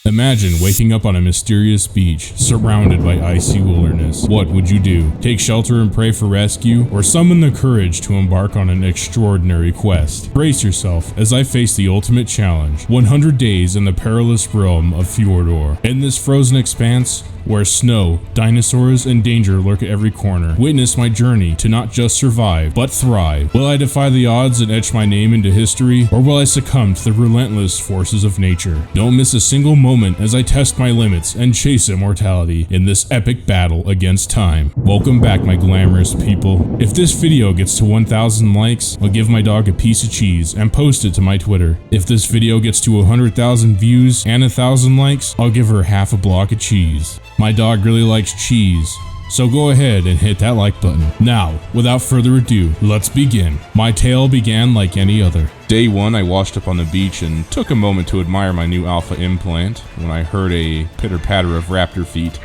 Imagine waking up on a mysterious beach, surrounded by icy wilderness. What would you do? Take shelter and pray for rescue, or summon the courage to embark on an extraordinary quest? Brace yourself as I face the ultimate challenge, 100 days in the perilous realm of Fjordur. In this frozen expanse, where snow, dinosaurs, and danger lurk at every corner, witness my journey to not just survive, but thrive. Will I defy the odds and etch my name into history, or will I succumb to the relentless forces of nature? Don't miss a single moment as I test my limits and chase immortality in this epic battle against time. Welcome back, my glamorous people. If this video gets to 1,000 likes, I'll give my dog a piece of cheese and post it to my Twitter. If this video gets to 100,000 views and 1,000 likes, I'll give her half a block of cheese. My dog really likes cheese, so go ahead and hit that like button. Now, without further ado, let's begin. My tale began like any other. Day 1, I washed up on the beach and took a moment to admire my new alpha implant when I heard a pitter-patter of raptor feet.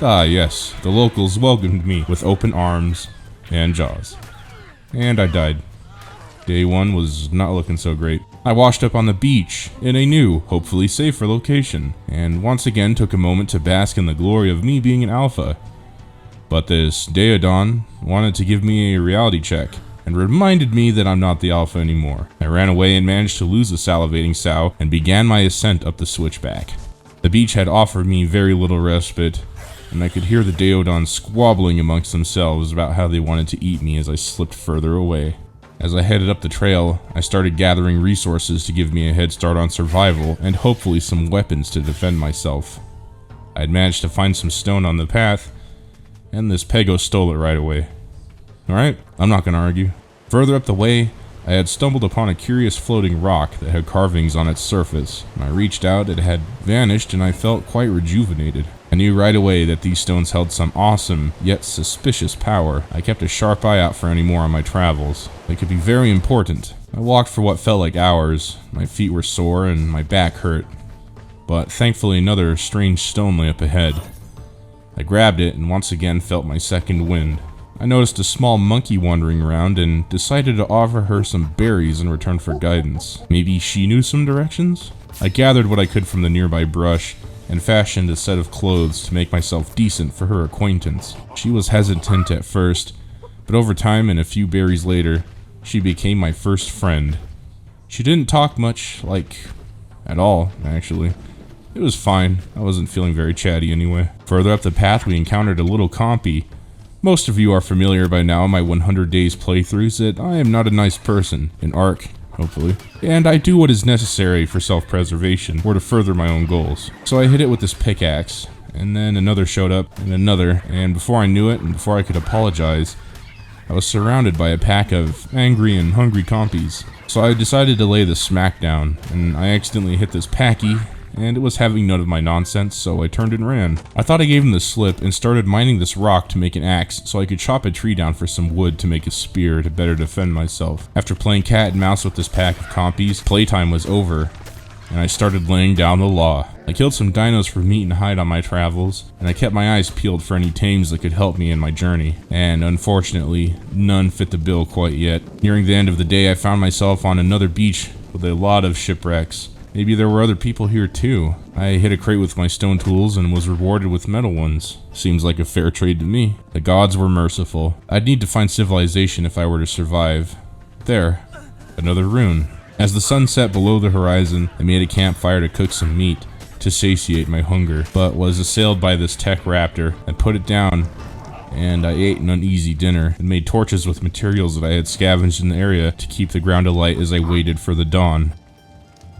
Ah yes, the locals welcomed me with open arms and jaws. And I died. Day 1 was not looking so great. I washed up on the beach in a new, hopefully safer location, and once again took a moment to bask in the glory of me being an alpha. But this Daeodon wanted to give me a reality check, and reminded me that I'm not the alpha anymore. I ran away and managed to lose the salivating sow, and began my ascent up the switchback. The beach had offered me very little respite, and I could hear the Daeodons squabbling amongst themselves about how they wanted to eat me as I slipped further away. As I headed up the trail, I started gathering resources to give me a head start on survival and hopefully some weapons to defend myself. I had managed to find some stone on the path, and this Pego stole it right away. Alright, I'm not gonna argue. Further up the way, I had stumbled upon a curious floating rock that had carvings on its surface. When I reached out, it had vanished and I felt quite rejuvenated. I knew right away that these stones held some awesome, yet suspicious power. I kept a sharp eye out for any more on my travels. They could be very important. I walked for what felt like hours. My feet were sore and my back hurt. But thankfully another strange stone lay up ahead. I grabbed it and once again felt my second wind. I noticed a small monkey wandering around and decided to offer her some berries in return for guidance. Maybe she knew some directions? I gathered what I could from the nearby brush and fashioned a set of clothes to make myself decent for her acquaintance. She was hesitant at first, but over time and a few berries later, she became my first friend. She didn't talk much, at all, actually. It was fine. I wasn't feeling very chatty anyway. Further up the path, we encountered a little compy. Most of you are familiar by now in my 100 days playthroughs that I am not a nice person, in Ark, hopefully, and I do what is necessary for self-preservation or to further my own goals. So I hit it with this pickaxe, and then another showed up, and another, and before I knew it, and before I could apologize, I was surrounded by a pack of angry and hungry compies. So I decided to lay the smack down, and I accidentally hit this packy, and it was having none of my nonsense, so I turned and ran. I thought I gave him the slip and started mining this rock to make an axe so I could chop a tree down for some wood to make a spear to better defend myself. After playing cat and mouse with this pack of compies, playtime was over, and I started laying down the law. I killed some dinos for meat and hide on my travels, and I kept my eyes peeled for any tames that could help me in my journey. And unfortunately, none fit the bill quite yet. Nearing the end of the day, I found myself on another beach with a lot of shipwrecks. Maybe there were other people here too. I hit a crate with my stone tools and was rewarded with metal ones. Seems like a fair trade to me. The gods were merciful. I'd need to find civilization if I were to survive. There, another rune. As the sun set below the horizon, I made a campfire to cook some meat to satiate my hunger, but was assailed by this tech raptor. I put it down and I ate an uneasy dinner and made torches with materials that I had scavenged in the area to keep the ground alight as I waited for the dawn.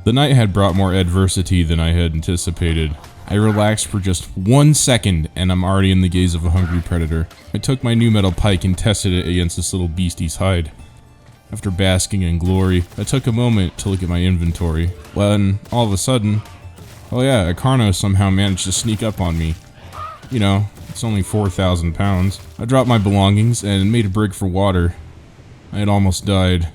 The night had brought more adversity than I had anticipated. I relaxed for just 1 second and I'm already in the gaze of a hungry predator. I took my new metal pike and tested it against this little beastie's hide. After basking in glory, I took a moment to look at my inventory, when all of a sudden, oh yeah, a Carno somehow managed to sneak up on me. You know, it's only 4,000 pounds. I dropped my belongings and made a break for water. I had almost died.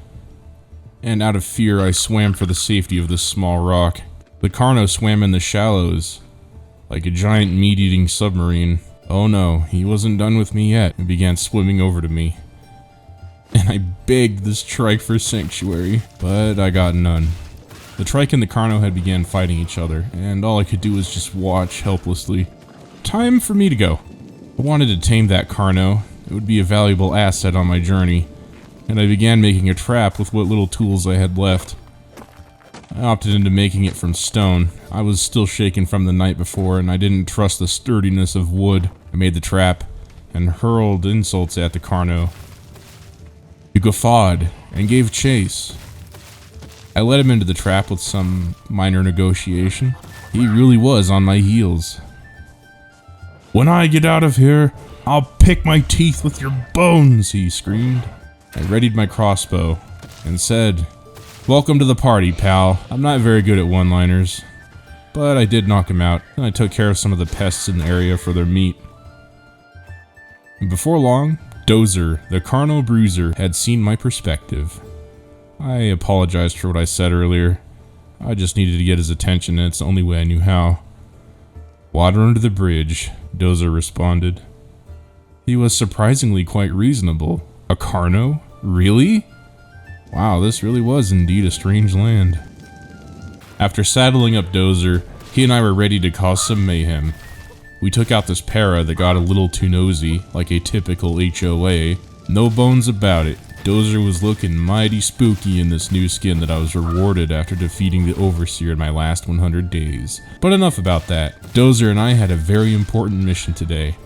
And out of fear, I swam for the safety of this small rock. The Carno swam in the shallows, like a giant meat-eating submarine. Oh no, he wasn't done with me yet, and began swimming over to me. And I begged this trike for sanctuary, but I got none. The trike and the Carno had began fighting each other, and all I could do was just watch helplessly. Time for me to go. I wanted to tame that Carno. It would be a valuable asset on my journey, and I began making a trap with what little tools I had left. I opted into making it from stone. I was still shaken from the night before, and I didn't trust the sturdiness of wood. I made the trap, and hurled insults at the Carno. He guffawed, and gave chase. I let him into the trap with some minor negotiation. He really was on my heels. "When I get out of here, I'll pick my teeth with your bones," he screamed. I readied my crossbow, and said, "Welcome to the party, pal. I'm not very good at one-liners." But I did knock him out, and I took care of some of the pests in the area for their meat. And before long, Dozer, the Carno Bruiser, had seen my perspective. I apologized for what I said earlier. I just needed to get his attention, and it's the only way I knew how. "Water under the bridge," Dozer responded. He was surprisingly quite reasonable. A Carno? Really? Wow, this really was indeed a strange land. After saddling up Dozer, he and I were ready to cause some mayhem. We took out this para that got a little too nosy, like a typical HOA. No bones about it. Dozer was looking mighty spooky in this new skin that I was rewarded after defeating the Overseer in my last 100 days. But enough about that. Dozer and I had a very important mission today.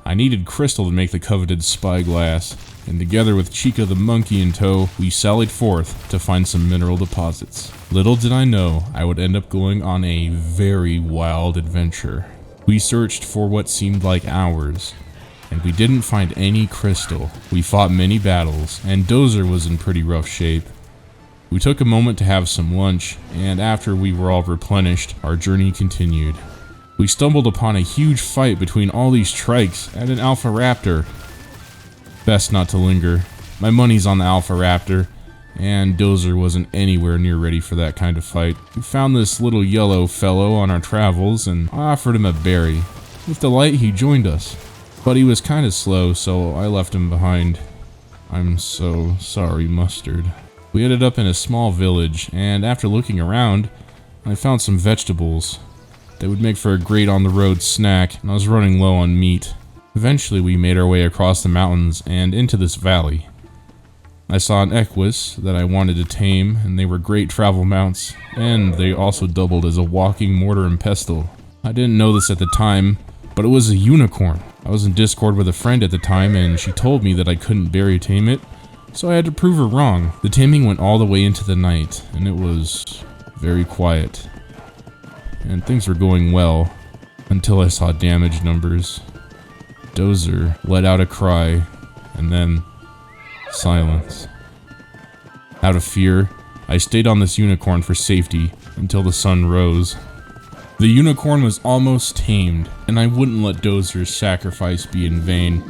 I needed crystal to make the coveted spyglass, and together with Chica the monkey in tow, we sallied forth to find some mineral deposits. Little did I know I would end up going on a very wild adventure. We searched for what seemed like hours, and we didn't find any crystal. We fought many battles, and Dozer was in pretty rough shape. We took a moment to have some lunch, and after we were all replenished, our journey continued. We stumbled upon a huge fight between all these trikes and an Alpha Raptor. Best not to linger. My money's on the Alpha Raptor, and Dozer wasn't anywhere near ready for that kind of fight. We found this little yellow fellow on our travels, and I offered him a berry. With delight, he joined us. But he was kind of slow, so I left him behind. I'm so sorry, Mustard. We ended up in a small village, and after looking around, I found some vegetables. They would make for a great on-the-road snack, and I was running low on meat. Eventually, we made our way across the mountains and into this valley. I saw an Equus that I wanted to tame, and they were great travel mounts, and they also doubled as a walking mortar and pestle. I didn't know this at the time, but it was a unicorn. I was in Discord with a friend at the time, and she told me that I couldn't berry tame it, so I had to prove her wrong. The taming went all the way into the night, and it was very quiet. And things were going well, until I saw damage numbers. Dozer let out a cry, and then silence. Out of fear, I stayed on this unicorn for safety until the sun rose. The unicorn was almost tamed, and I wouldn't let Dozer's sacrifice be in vain.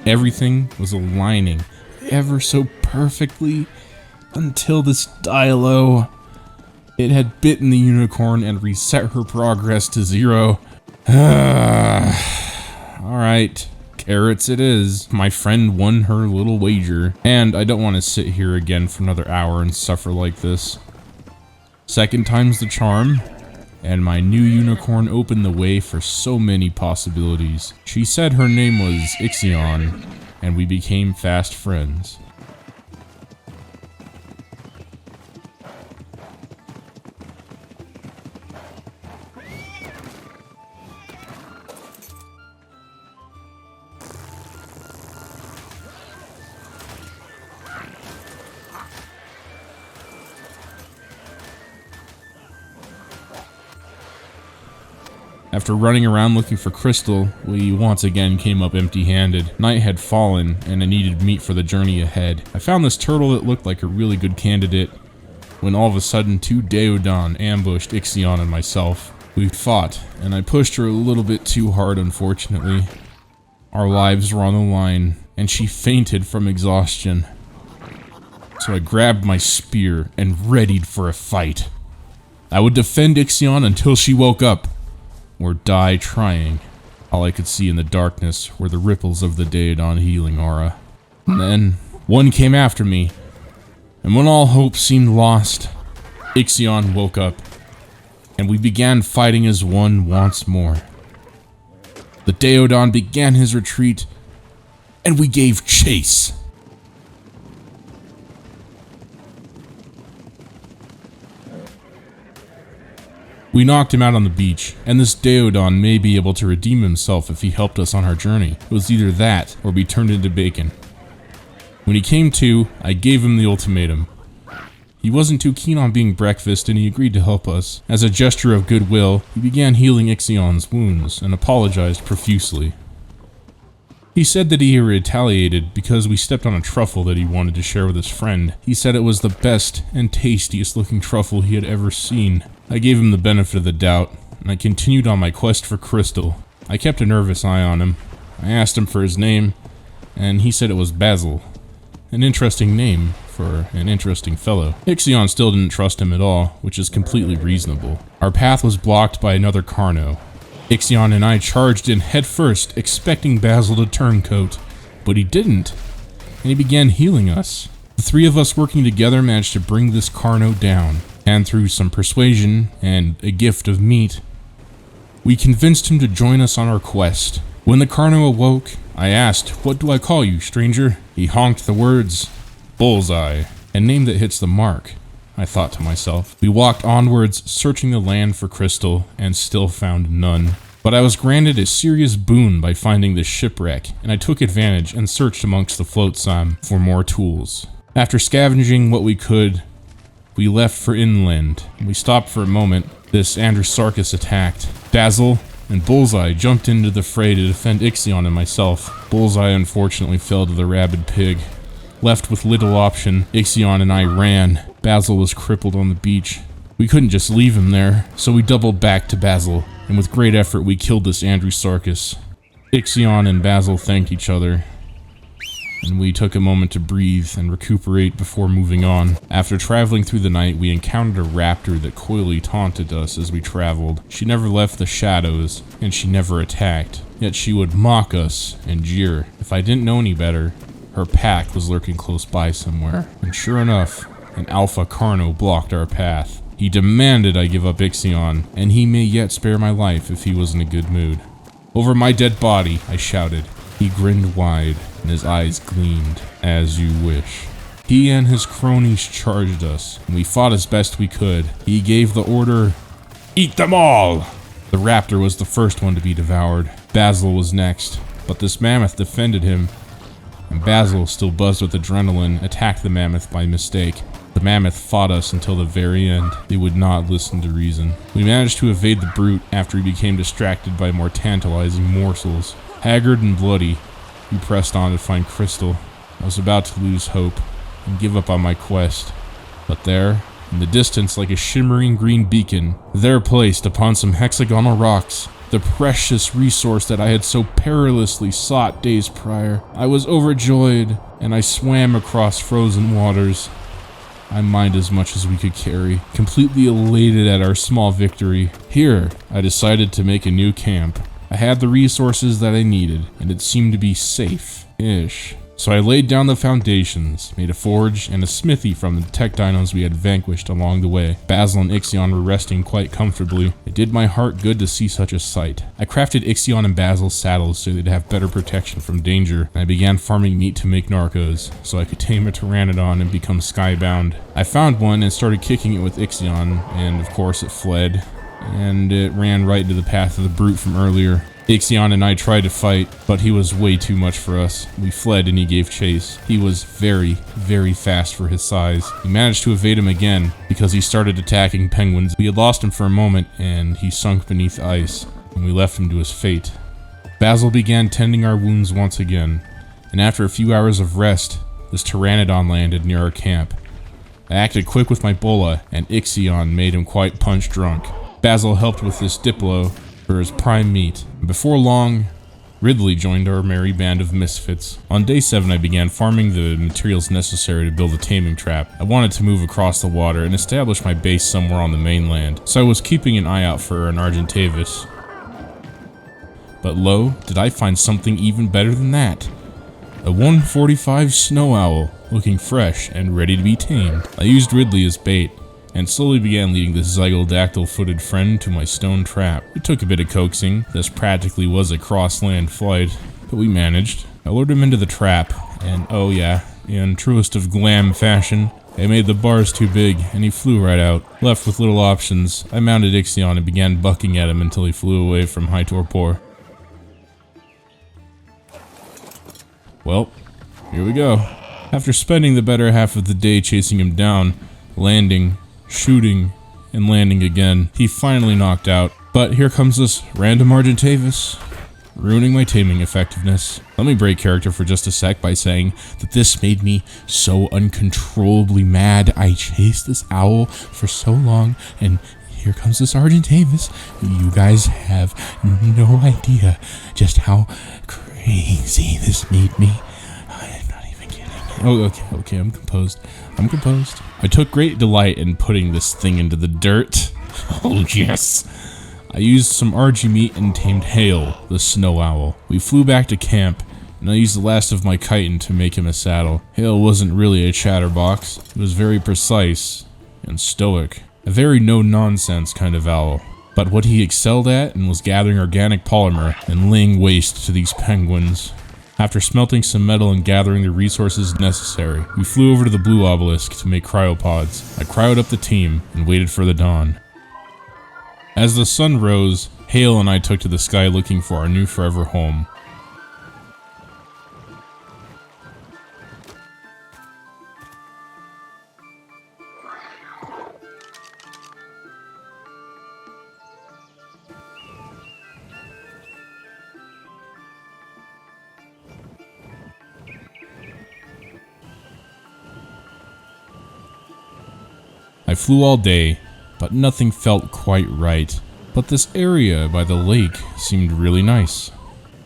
Everything was aligning ever so perfectly until this Dialo. It had bitten the unicorn and reset her progress to 0. Alright, carrots it is. My friend won her little wager, and I don't want to sit here again for another hour and suffer like this. Second time's the charm, and my new unicorn opened the way for so many possibilities. She said her name was Ixion, and we became fast friends. After running around looking for crystal, we once again came up empty-handed. Night had fallen, and I needed meat for the journey ahead. I found this turtle that looked like a really good candidate, when all of a sudden 2 Daeodon ambushed Ixion and myself. We fought, and I pushed her a little bit too hard, unfortunately. Our lives were on the line, and she fainted from exhaustion. So I grabbed my spear and readied for a fight. I would defend Ixion until she woke up, or die trying. All I could see in the darkness were the ripples of the Daeodon healing aura. And then, one came after me, and when all hope seemed lost, Ixion woke up, and we began fighting as one once more. The Daeodon began his retreat, and we gave chase. We knocked him out on the beach, and this Daeodon may be able to redeem himself if he helped us on our journey. It was either that, or be turned into bacon. When he came to, I gave him the ultimatum. He wasn't too keen on being breakfast, and he agreed to help us. As a gesture of goodwill, he began healing Ixion's wounds, and apologized profusely. He said that he retaliated because we stepped on a truffle that he wanted to share with his friend. He said it was the best and tastiest looking truffle he had ever seen. I gave him the benefit of the doubt, and I continued on my quest for Crystal. I kept a nervous eye on him. I asked him for his name, and he said it was Basil. An interesting name for an interesting fellow. Ixion still didn't trust him at all, which is completely reasonable. Our path was blocked by another Carno. Ixion and I charged in headfirst, expecting Basil to turncoat, but he didn't, and he began healing us. The three of us working together managed to bring this Carno down, and through some persuasion and a gift of meat, we convinced him to join us on our quest. When the Carno awoke, I asked, "What do I call you, stranger?" He honked the words, "Bullseye," a name that hits the mark, I thought to myself. We walked onwards, searching the land for Crystal, and still found none. But I was granted a serious boon by finding this shipwreck, and I took advantage and searched amongst the flotsam for more tools. After scavenging what we could, we left for inland. We stopped for a moment. This Androsarchus attacked. Basil and Bullseye jumped into the fray to defend Ixion and myself. Bullseye unfortunately fell to the rabid pig. Left with little option, Ixion and I ran. Basil was crippled on the beach. We couldn't just leave him there, so we doubled back to Basil, and with great effort we killed this Androsarchus. Ixion and Basil thanked each other, and we took a moment to breathe and recuperate before moving on. After traveling through the night, we encountered a raptor that coyly taunted us as we traveled. She never left the shadows, and she never attacked, yet she would mock us and jeer. If I didn't know any better, her pack was lurking close by somewhere, and sure enough, an Alpha Carno blocked our path. He demanded I give up Ixion, and he may yet spare my life if he was in a good mood. "Over my dead body," I shouted. He grinned wide, and his eyes gleamed. "As you wish." He and his cronies charged us, and we fought as best we could. He gave the order, "Eat them all!" The raptor was the first one to be devoured. Basil was next, but this mammoth defended him, and Basil, still buzzed with adrenaline, attacked the mammoth by mistake. The mammoth fought us until the very end. They would not listen to reason. We managed to evade the brute after he became distracted by more tantalizing morsels. Haggard and bloody, we pressed on to find Crystal. I was about to lose hope and give up on my quest, but there, in the distance like a shimmering green beacon, there placed upon some hexagonal rocks, the precious resource that I had so perilously sought days prior. I was overjoyed, and I swam across frozen waters. I mined as much as we could carry, completely elated at our small victory. Here, I decided to make a new camp. I had the resources that I needed, and it seemed to be safe-ish. So I laid down the foundations, made a forge and a smithy from the tech dinos we had vanquished along the way. Basil and Ixion were resting quite comfortably. It did my heart good to see such a sight. I crafted Ixion and Basil's saddles so they'd have better protection from danger, and I began farming meat to make narcos, so I could tame a pteranodon and become skybound. I found one and started kicking it with Ixion, and of course it fled, and it ran right into the path of the brute from earlier. Ixion and I tried to fight, but he was way too much for us. We fled and he gave chase. He was very, very fast for his size. We managed to evade him again because he started attacking penguins. We had lost him for a moment and he sunk beneath ice, and we left him to his fate. Basil began tending our wounds once again, and after a few hours of rest, this pteranodon landed near our camp. I acted quick with my bola, and Ixion made him quite punch drunk. Basil helped with this diplo for his prime meat. Before long, Ridley joined our merry band of misfits. On day 7, I began farming the materials necessary to build a taming trap. I wanted to move across the water and establish my base somewhere on the mainland, so I was keeping an eye out for an Argentavis. But lo, did I find something even better than that. A 145 snow owl, looking fresh and ready to be tamed. I used Ridley as bait, and slowly began leading this zygodactyl-footed friend to my stone trap. It took a bit of coaxing. This practically was a cross-land flight, but we managed. I lured him into the trap, and oh yeah, in truest of glam fashion, I made the bars too big, and he flew right out. Left with little options, I mounted Ixion and began bucking at him until he flew away from high torpor. Well, here we go. After spending the better half of the day chasing him down, landing, shooting, and landing again, he finally knocked out. But here comes this random Argentavis, ruining my taming effectiveness. Let me break character for just a sec by saying that this made me so uncontrollably mad. I chased this owl for so long, and here comes this Argentavis. You guys have no idea just how crazy this made me. I'm not even kidding. Oh, okay, I'm composed. I took great delight in putting this thing into the dirt. Oh, yes. I used some RG meat and tamed Hale, the snow owl. We flew back to camp, and I used the last of my chitin to make him a saddle. Hale wasn't really a chatterbox. He was very precise and stoic. A very no-nonsense kind of owl. But what he excelled at and was gathering organic polymer and laying waste to these penguins. After smelting some metal and gathering the resources necessary, we flew over to the blue obelisk to make cryopods. I cryoed up the team and waited for the dawn. As the sun rose, Hale and I took to the sky looking for our new forever home. I flew all day, but nothing felt quite right. But this area by the lake seemed really nice.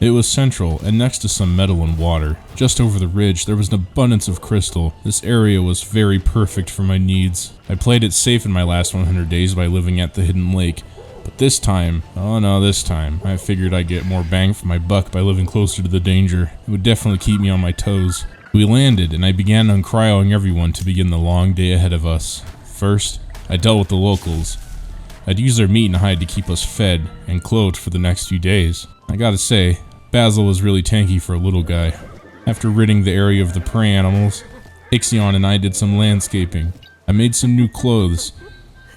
It was central and next to some metal and water. Just over the ridge there was an abundance of crystal. This area was very perfect for my needs. I played it safe in my last 100 days by living at the hidden lake. But this time, I figured I'd get more bang for my buck by living closer to the danger. It would definitely keep me on my toes. We landed and I began uncryoing everyone to begin the long day ahead of us. First, I dealt with the locals. I'd use their meat and hide to keep us fed and clothed for the next few days. I gotta say, Basil was really tanky for a little guy. After ridding the area of the prey animals, Ixion and I did some landscaping. I made some new clothes,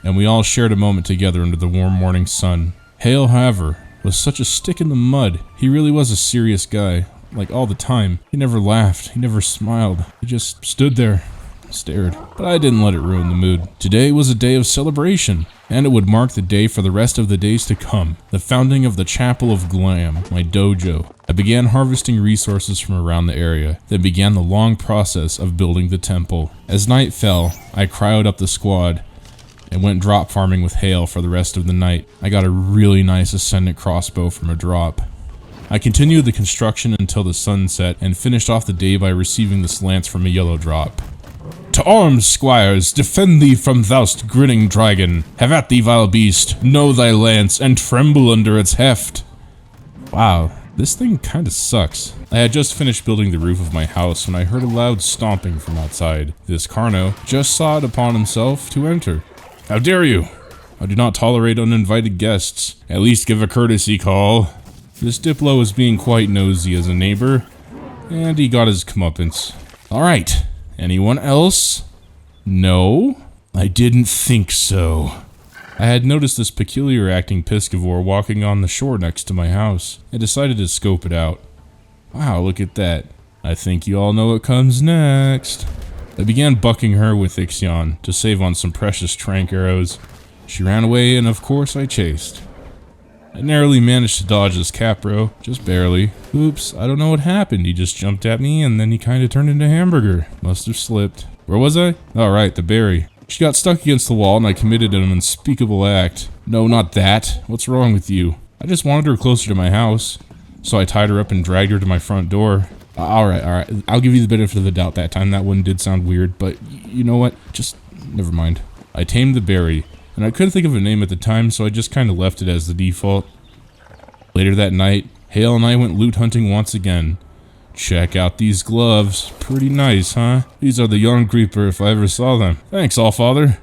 and we all shared a moment together under the warm morning sun. Hale, however, was such a stick in the mud. He really was a serious guy, like all the time. He never laughed, he never smiled. He just stood there. Stared, but I didn't let it ruin the mood. Today was a day of celebration, and it would mark the day for the rest of the days to come. The founding of the Chapel of Glam, my dojo. I began harvesting resources from around the area, then began the long process of building the temple. As night fell, I cryoed up the squad and went drop farming with Hale for the rest of the night. I got a really nice ascendant crossbow from a drop. I continued the construction until the sun set and finished off the day by receiving this lance from a yellow drop. To arms, squires, defend thee from thou'st grinning dragon. Have at thee, vile beast, know thy lance, and tremble under its heft. Wow, this thing kinda sucks. I had just finished building the roof of my house when I heard a loud stomping from outside. This Carno just saw it upon himself to enter. How dare you? I do not tolerate uninvited guests. At least give a courtesy call. This Diplo is being quite nosy as a neighbor, and he got his comeuppance. Alright. Anyone else? No? I didn't think so. I had noticed this peculiar acting piscivore walking on the shore next to my house. I decided to scope it out. Wow, look at that. I think you all know what comes next. I began bucking her with Ixion to save on some precious trank arrows. She ran away and of course I chased. I narrowly managed to dodge this capro, just barely. Oops, I don't know what happened. He just jumped at me and then he kinda turned into hamburger. Must have slipped. Where was I? Oh right, the berry. She got stuck against the wall and I committed an unspeakable act. No, not that. What's wrong with you? I just wanted her closer to my house. So I tied her up and dragged her to my front door. Alright. I'll give you the benefit of the doubt that time. That one did sound weird, but you know what? Just, never mind. I tamed the berry. And I couldn't think of a name at the time, so I just kind of left it as the default. Later that night, Hale and I went loot hunting once again. Check out these gloves. Pretty nice, huh? These are the Yarn Creeper if I ever saw them. Thanks, Allfather.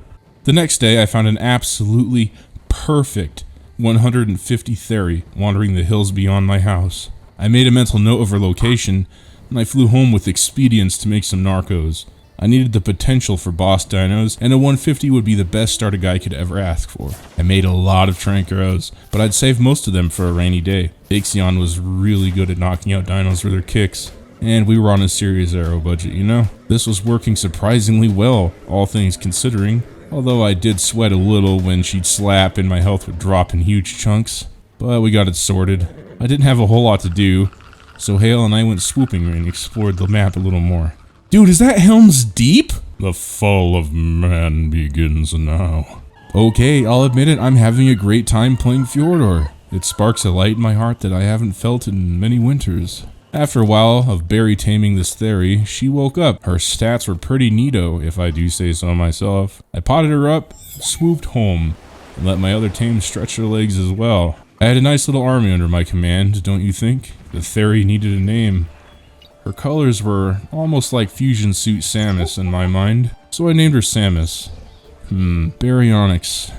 The next day, I found an absolutely perfect 150 theory wandering the hills beyond my house. I made a mental note of her location, and I flew home with expedients to make some narcos. I needed the potential for boss dinos, and a 150 would be the best start a guy could ever ask for. I made a lot of trank arrows, but I'd save most of them for a rainy day. Ixion was really good at knocking out dinos with her kicks, and we were on a serious arrow budget, you know? This was working surprisingly well, all things considering, although I did sweat a little when she'd slap and my health would drop in huge chunks. But we got it sorted. I didn't have a whole lot to do, so Hale and I went swooping and explored the map a little more. Dude, is that Helm's Deep? The fall of man begins now. Okay, I'll admit it, I'm having a great time playing Fjordur. It sparks a light in my heart that I haven't felt in many winters. After a while of berry taming this theory, she woke up. Her stats were pretty neato, if I do say so myself. I potted her up, swooped home, and let my other tames stretch their legs as well. I had a nice little army under my command, don't you think? The theory needed a name. Her colors were almost like Fusion Suit Samus in my mind, so I named her Samus. Baryonyx.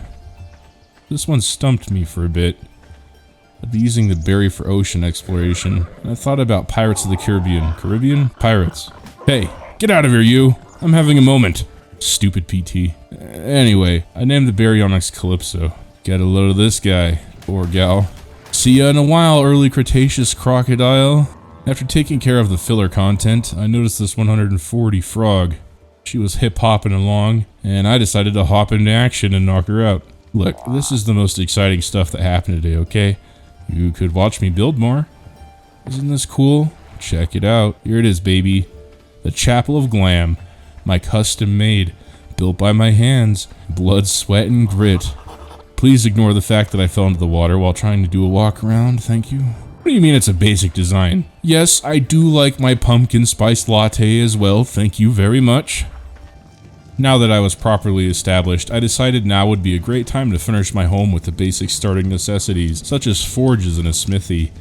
This one stumped me for a bit. I'd be using the berry for ocean exploration, and I thought about Pirates of the Caribbean. Caribbean? Pirates. Hey, get out of here, you! I'm having a moment. Stupid PT. Anyway, I named the Baryonyx Calypso. Get a load of this guy, or gal. See ya in a while, early Cretaceous crocodile. After taking care of the filler content, I noticed this 140 frog. She was hip-hopping along, and I decided to hop into action and knock her out. Look, this is the most exciting stuff that happened today, okay? You could watch me build more. Isn't this cool? Check it out. Here it is, baby. The Chapel of Glam. My custom made. Built by my hands. Blood, sweat, and grit. Please ignore the fact that I fell into the water while trying to do a walk around, thank you. What do you mean it's a basic design? Yes, I do like my pumpkin spice latte as well, thank you very much. Now that I was properly established, I decided now would be a great time to finish my home with the basic starting necessities, such as forges and a smithy.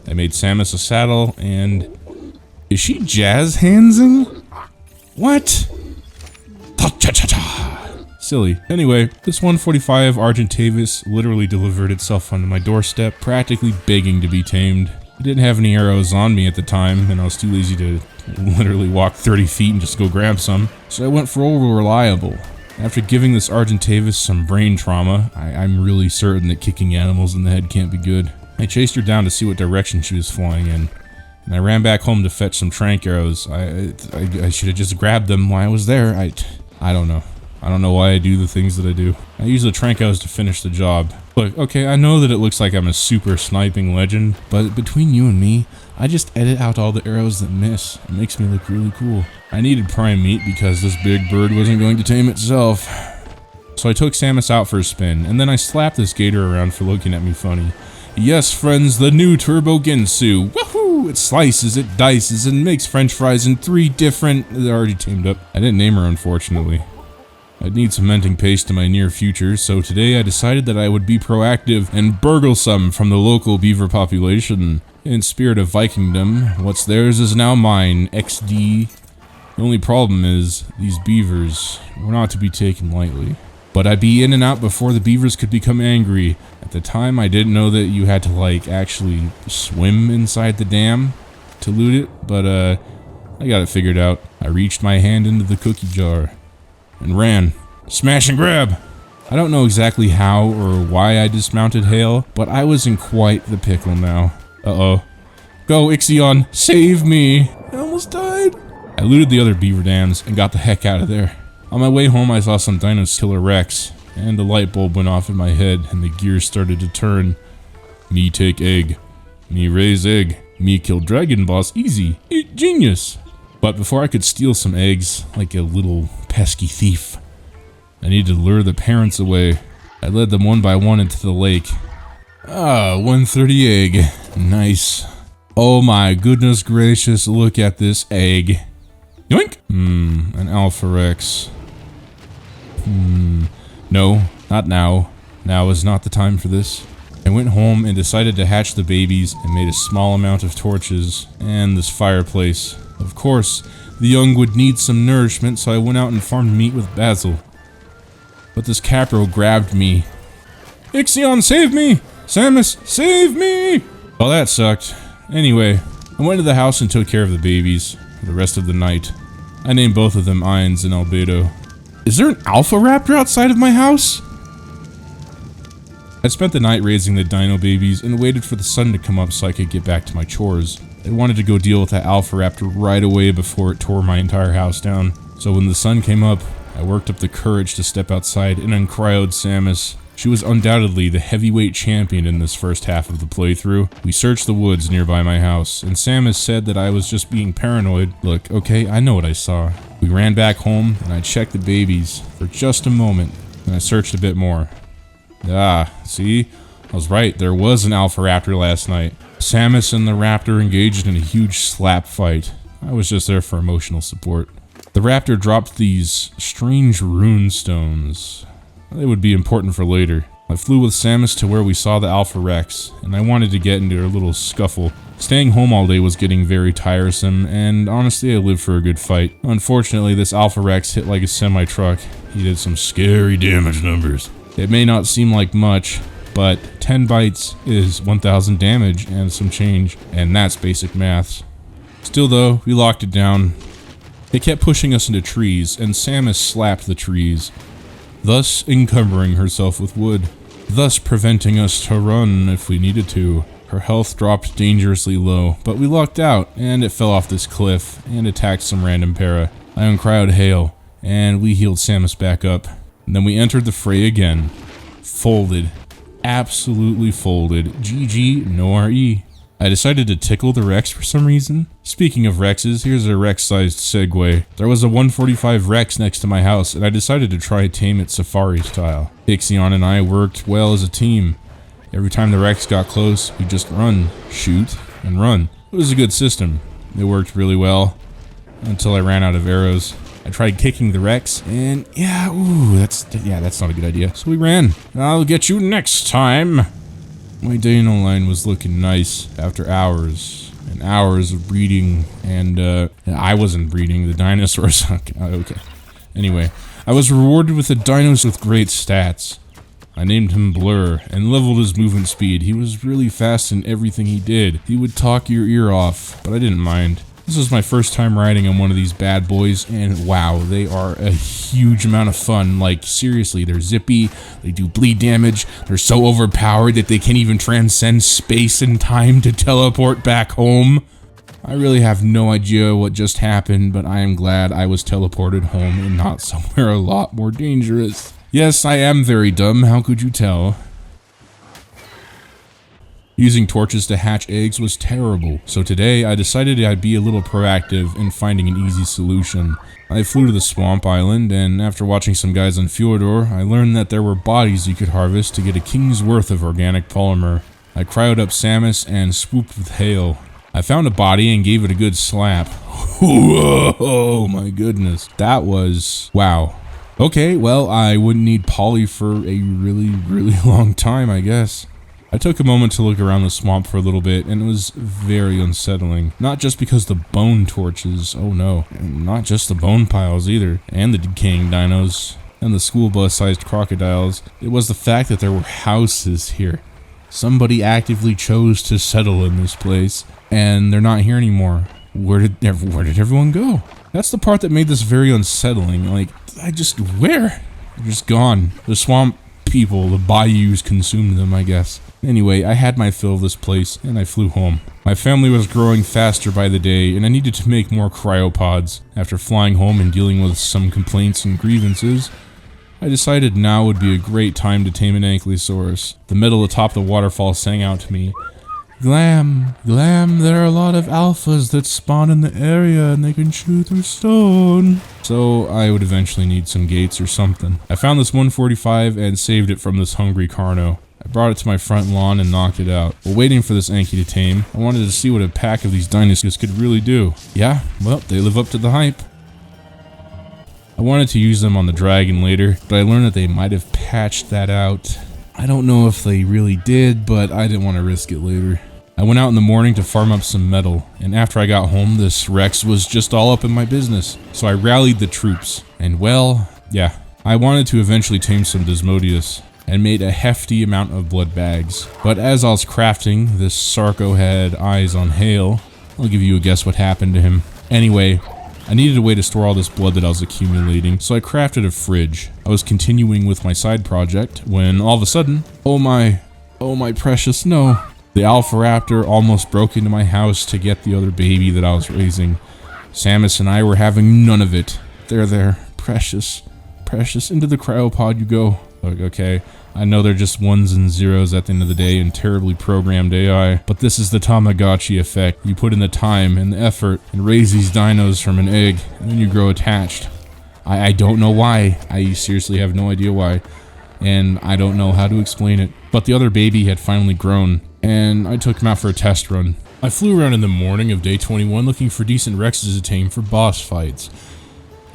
I made Samus a saddle, and... Is she jazz handsing? What? Silly. Anyway, this 145 Argentavis literally delivered itself onto my doorstep, practically begging to be tamed. I didn't have any arrows on me at the time, and I was too lazy to literally walk 30 feet and just go grab some, so I went for old reliable. After giving this Argentavis some brain trauma, I'm really certain that kicking animals in the head can't be good. I chased her down to see what direction she was flying in, and I ran back home to fetch some trank arrows. I should have just grabbed them while I was there. I don't know. I don't know why I do the things that I do. I use the trank arrows to finish the job. Look, okay, I know that it looks like I'm a super sniping legend, but between you and me, I just edit out all the arrows that miss. It makes me look really cool. I needed prime meat because this big bird wasn't going to tame itself. So I took Samus out for a spin, and then I slapped this gator around for looking at me funny. Yes, friends, the new Turbo Ginsu. Woohoo! It slices, it dices, and makes french fries in 3 different... They're already tamed up. I didn't name her, unfortunately. I'd need cementing paste in my near future, so today I decided that I would be proactive and burgle some from the local beaver population. In spirit of Vikingdom, what's theirs is now mine, XD. The only problem is, these beavers were not to be taken lightly. But I'd be in and out before the beavers could become angry. At the time, I didn't know that you had to, like, actually swim inside the dam to loot it, but, I got it figured out. I reached my hand into the cookie jar and ran. Smash and grab! I don't know exactly how or why I dismounted Hale, but I was in quite the pickle now. Uh-oh. Go, Ixion! Save me! I almost died! I looted the other beaver dams and got the heck out of there. On my way home, I saw some dinos kill a Rex, and a light bulb went off in my head and the gears started to turn. Me take egg. Me raise egg. Me kill dragon boss easy. Genius! But before I could steal some eggs, like a little pesky thief, I needed to lure the parents away. I led them one by one into the lake. 130 egg. Nice. Oh my goodness gracious, look at this egg. Yoink! An Alpha Rex. No, not now. Now is not the time for this. I went home and decided to hatch the babies and made a small amount of torches and this fireplace. Of course, the young would need some nourishment, so I went out and farmed meat with Basil. but this capro grabbed me. Ixion, save me! Samus, save me! Well, that sucked. Anyway, I went to the house and took care of the babies for the rest of the night. I named both of them Ines and Albedo. Is there an alpha raptor outside of my house? I spent the night raising the dino babies and waited for the sun to come up so I could get back to my chores. I wanted to go deal with that alpha raptor right away before it tore my entire house down. So when the sun came up, I worked up the courage to step outside and uncryoed Samus. She was undoubtedly the heavyweight champion in this first half of the playthrough. We searched the woods nearby my house, and Samus said that I was just being paranoid. Look, okay, I know what I saw. We ran back home, and I checked the babies for just a moment, and I searched a bit more. Ah, see? I was right, there was an alpha raptor last night. Samus and the raptor engaged in a huge slap fight. I was just there for emotional support. The raptor dropped these strange rune stones. They would be important for later. I flew with Samus to where we saw the Alpha Rex, and I wanted to get into a little scuffle. Staying home all day was getting very tiresome, and honestly I lived for a good fight. Unfortunately, this Alpha Rex hit like a semi-truck. He did some scary damage numbers. It may not seem like much, but 10 bites is 1,000 damage and some change, and that's basic maths. Still though, we locked it down. It kept pushing us into trees, and Samus slapped the trees, thus encumbering herself with wood, thus preventing us to run if we needed to. Her health dropped dangerously low, but we lucked out, and it fell off this cliff and attacked some random para. I uncryoed Hale, and we healed Samus back up. And then we entered the fray again. Folded. Absolutely folded. GG, no RE. I decided to tickle the Rex for some reason. Speaking of Rexes, here's a Rex-sized segue. There was a 145 Rex next to my house, and I decided to try tame it safari style. Ixion and I worked well as a team. Every time the Rex got close, we'd just run, shoot, and run. It was a good system. It worked really well, until I ran out of arrows. I tried kicking the Rex, and yeah, that's not a good idea. So we ran. I'll get you next time. My dino line was looking nice after hours and hours of breeding, and I wasn't breeding, the dinosaurs. Okay. Anyway, I was rewarded with a dinos with great stats. I named him Blur and leveled his movement speed. He was really fast in everything he did. He would talk your ear off, but I didn't mind. This was my first time riding on one of these bad boys, and wow, they are a huge amount of fun. Like, seriously, they're zippy, they do bleed damage, they're so overpowered that they can't even transcend space and time to teleport back home. I really have no idea what just happened, but I am glad I was teleported home and not somewhere a lot more dangerous. Yes, I am very dumb, how could you tell? Using torches to hatch eggs was terrible, so today I decided I'd be a little proactive in finding an easy solution. I flew to the swamp island, and after watching some guys on Fjordur, I learned that there were bodies you could harvest to get a king's worth of organic polymer. I cryoed up Samus and swooped with Hale. I found a body and gave it a good slap. Oh my goodness, that was wow. Okay, well, I wouldn't need poly for a really long time, I guess. I took a moment to look around the swamp for a little bit, and it was very unsettling. Not just because the bone torches, oh no, and not just the bone piles either, and the decaying dinos, and the school bus-sized crocodiles. It was the fact that there were houses here. Somebody actively chose to settle in this place, and they're not here anymore. Where did everyone go? That's the part that made this very unsettling. Like, where? They're just gone. The swamp people, the bayous consumed them, I guess. Anyway, I had my fill of this place, and I flew home. My family was growing faster by the day, and I needed to make more cryopods. After flying home and dealing with some complaints and grievances, I decided now would be a great time to tame an Ankylosaurus. The metal atop the waterfall sang out to me, "Glam, Glam, there are a lot of alphas that spawn in the area and they can chew through stone." So I would eventually need some gates or something. I found this 145 and saved it from this hungry Carno. I brought it to my front lawn and knocked it out. While waiting for this Anky to tame, I wanted to see what a pack of these dinosaurs could really do. Yeah, well, they live up to the hype. I wanted to use them on the dragon later, but I learned that they might have patched that out. I don't know if they really did, but I didn't want to risk it later. I went out in the morning to farm up some metal, and after I got home, this Rex was just all up in my business. So I rallied the troops, and well, yeah, I wanted to eventually tame some Desmodius and made a hefty amount of blood bags. But as I was crafting, this Sarco had eyes on Hale. I'll give you a guess what happened to him. Anyway, I needed a way to store all this blood that I was accumulating, so I crafted a fridge. I was continuing with my side project when all of a sudden, oh my precious, no. The Alpha Raptor almost broke into my house to get the other baby that I was raising. Samus and I were having none of it. There, precious, into the cryopod you go. Okay, I know they're just ones and zeros at the end of the day and terribly programmed AI, but this is the Tamagotchi effect. You put in the time and the effort and raise these dinos from an egg, and then you grow attached. I don't know why. I seriously have no idea why, and I don't know how to explain it. But the other baby had finally grown, and I took him out for a test run. I flew around in the morning of day 21 looking for decent Rexes to tame for boss fights.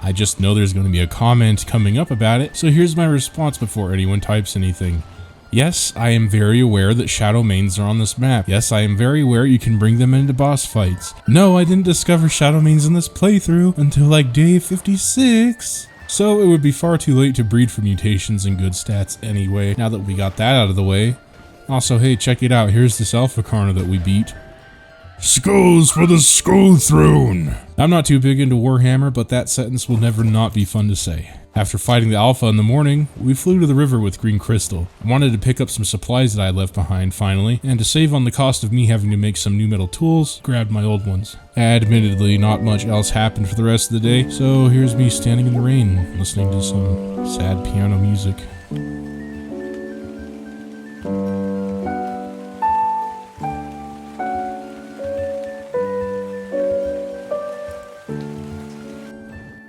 I just know there's going to be a comment coming up about it, so here's my response before anyone types anything. Yes, I am very aware that shadow mains are on this map. Yes, I am very aware you can bring them into boss fights. No, I didn't discover shadow mains in this playthrough until like day 56. So it would be far too late to breed for mutations and good stats anyway, now that we got that out of the way. Also, hey, check it out, here's this Alpha Karna that we beat. Skulls for the Skull Throne! I'm not too big into Warhammer, but that sentence will never not be fun to say. After fighting the Alpha in the morning, we flew to the river with Green Crystal. I wanted to pick up some supplies that I left behind finally, and to save on the cost of me having to make some new metal tools, grabbed my old ones. Admittedly, not much else happened for the rest of the day, so here's me standing in the rain, listening to some sad piano music.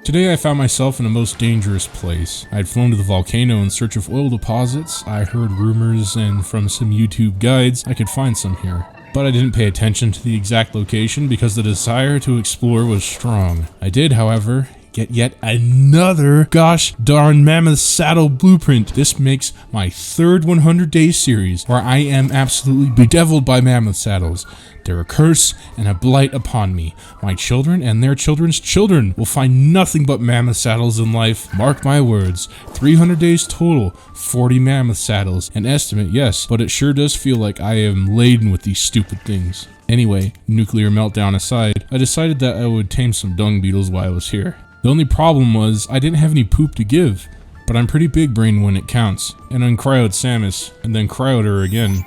Today I found myself in a most dangerous place. I had flown to the volcano in search of oil deposits. I heard rumors, and from some YouTube guides, I could find some here. But I didn't pay attention to the exact location because the desire to explore was strong. I did, however, get yet another gosh darn mammoth saddle blueprint. This makes my third 100 day series where I am absolutely bedeviled by mammoth saddles. They're a curse and a blight upon me. My children and their children's children will find nothing but mammoth saddles in life. Mark my words, 300 days total, 40 mammoth saddles. An estimate, yes, but it sure does feel like I am laden with these stupid things. Anyway, nuclear meltdown aside, I decided that I would tame some dung beetles while I was here. The only problem was I didn't have any poop to give, but I'm pretty big brain when it counts, and uncryoed Samus, and then cryoed her again,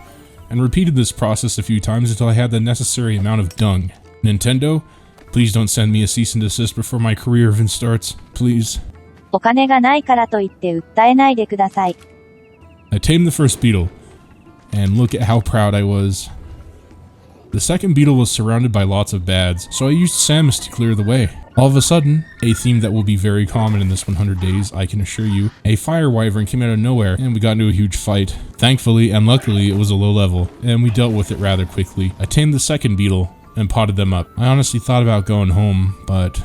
and repeated this process a few times until I had the necessary amount of dung. Nintendo, please don't send me a cease and desist before my career even starts, please. お金がないからといって訴えないでください. I tamed the first beetle, and look at how proud I was. The second beetle was surrounded by lots of bads, so I used Samus to clear the way. All of a sudden, a theme that will be very common in this 100 days, I can assure you, a fire wyvern came out of nowhere and we got into a huge fight. Thankfully and luckily it was a low level, and we dealt with it rather quickly. I tamed the second beetle and potted them up. I honestly thought about going home, but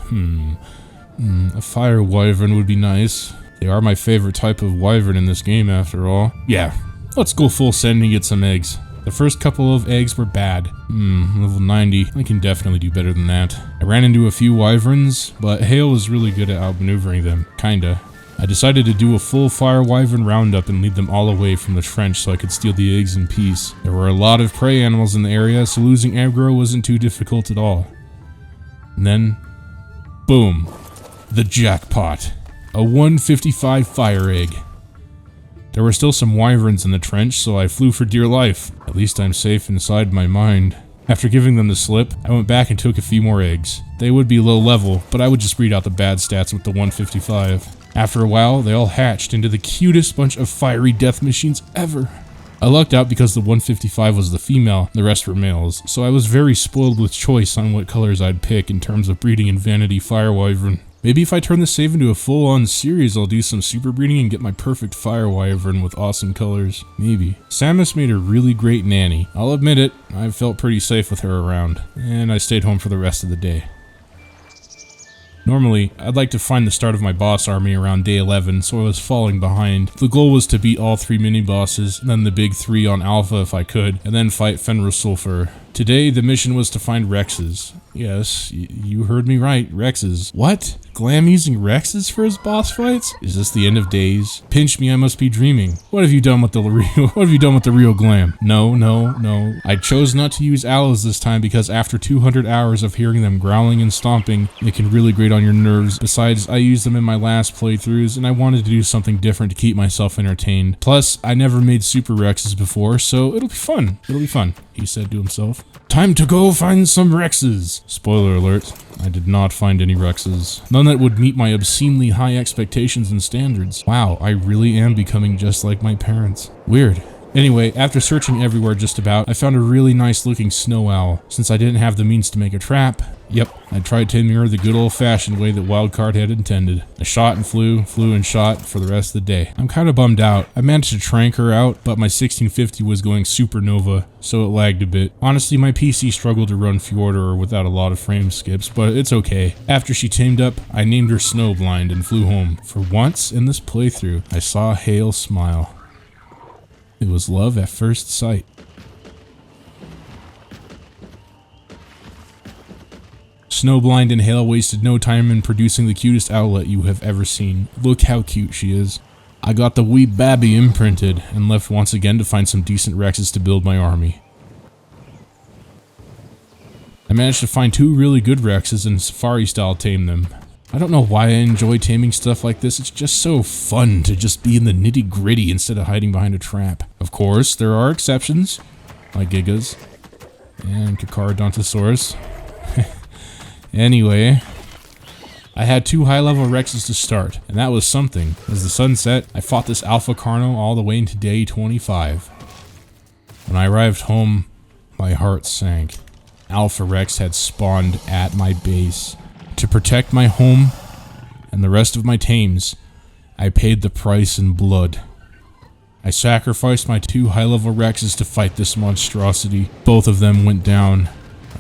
a fire wyvern would be nice. They are my favorite type of wyvern in this game after all. Yeah, let's go full send and get some eggs. The first couple of eggs were bad. Level 90. I can definitely do better than that. I ran into a few wyverns, but Hale was really good at outmaneuvering them. Kinda. I decided to do a full fire wyvern roundup and lead them all away from the trench so I could steal the eggs in peace. There were a lot of prey animals in the area, so losing aggro wasn't too difficult at all. And then, boom. The jackpot. A 155 fire egg. There were still some wyverns in the trench, so I flew for dear life. At least I'm safe inside my mind. After giving them the slip, I went back and took a few more eggs. They would be low level, but I would just read out the bad stats with the 155. After a while, they all hatched into the cutest bunch of fiery death machines ever. I lucked out because the 155 was the female, the rest were males, so I was very spoiled with choice on what colors I'd pick in terms of breeding in Vanity Fire Wyvern. Maybe if I turn this save into a full-on series, I'll do some super breeding and get my perfect fire wyvern with awesome colors. Maybe. Samus made a really great nanny. I'll admit it, I felt pretty safe with her around, and I stayed home for the rest of the day. Normally, I'd like to find the start of my boss army around day 11, so I was falling behind. The goal was to beat all 3 mini-bosses, then the big 3 on Alpha if I could, and then fight Fenrir Sulfur. Today, the mission was to find Rexes. Yes, you heard me right, Rexes. What? Glam using Rexes for his boss fights? Is this the end of days? Pinch me, I must be dreaming. What have you done with the real Glam? No. I chose not to use aloes this time because after 200 hours of hearing them growling and stomping, it can really grate on your nerves. Besides, I used them in my last playthroughs and I wanted to do something different to keep myself entertained. Plus, I never made Super Rexes before, so it'll be fun. It'll be fun, he said to himself. Time to go find some Rexes. Spoiler alert, I did not find any Rexes. None that would meet my obscenely high expectations and standards. Wow, I really am becoming just like my parents. Weird. Anyway, after searching everywhere just about, I found a really nice looking snow owl. Since I didn't have the means to make a trap, I tried taming her the good old fashioned way that Wildcard had intended. I shot and flew and shot for the rest of the day. I'm kind of bummed out. I managed to trank her out, but my 1650 was going supernova, so it lagged a bit. Honestly, my PC struggled to run Fjordur without a lot of frame skips, but it's okay. After she tamed up, I named her Snowblind and flew home. For once in this playthrough, I saw Hale smile. It was love at first sight. Snowblind and Hale wasted no time in producing the cutest owlet you have ever seen. Look how cute she is. I got the wee babby imprinted and left once again to find some decent Rexes to build my army. I managed to find 2 really good Rexes and Safari style tame them. I don't know why I enjoy taming stuff like this, it's just so fun to just be in the nitty gritty instead of hiding behind a trap. Of course, there are exceptions, like Gigas and Kakarodontosaurus. Anyway, I had 2 high-level Rexes to start, and that was something. As the sun set, I fought this Alpha Carno all the way into day 25. When I arrived home, my heart sank. Alpha Rex had spawned at my base. To protect my home and the rest of my tames, I paid the price in blood. I sacrificed my 2 high-level Rexes to fight this monstrosity. Both of them went down.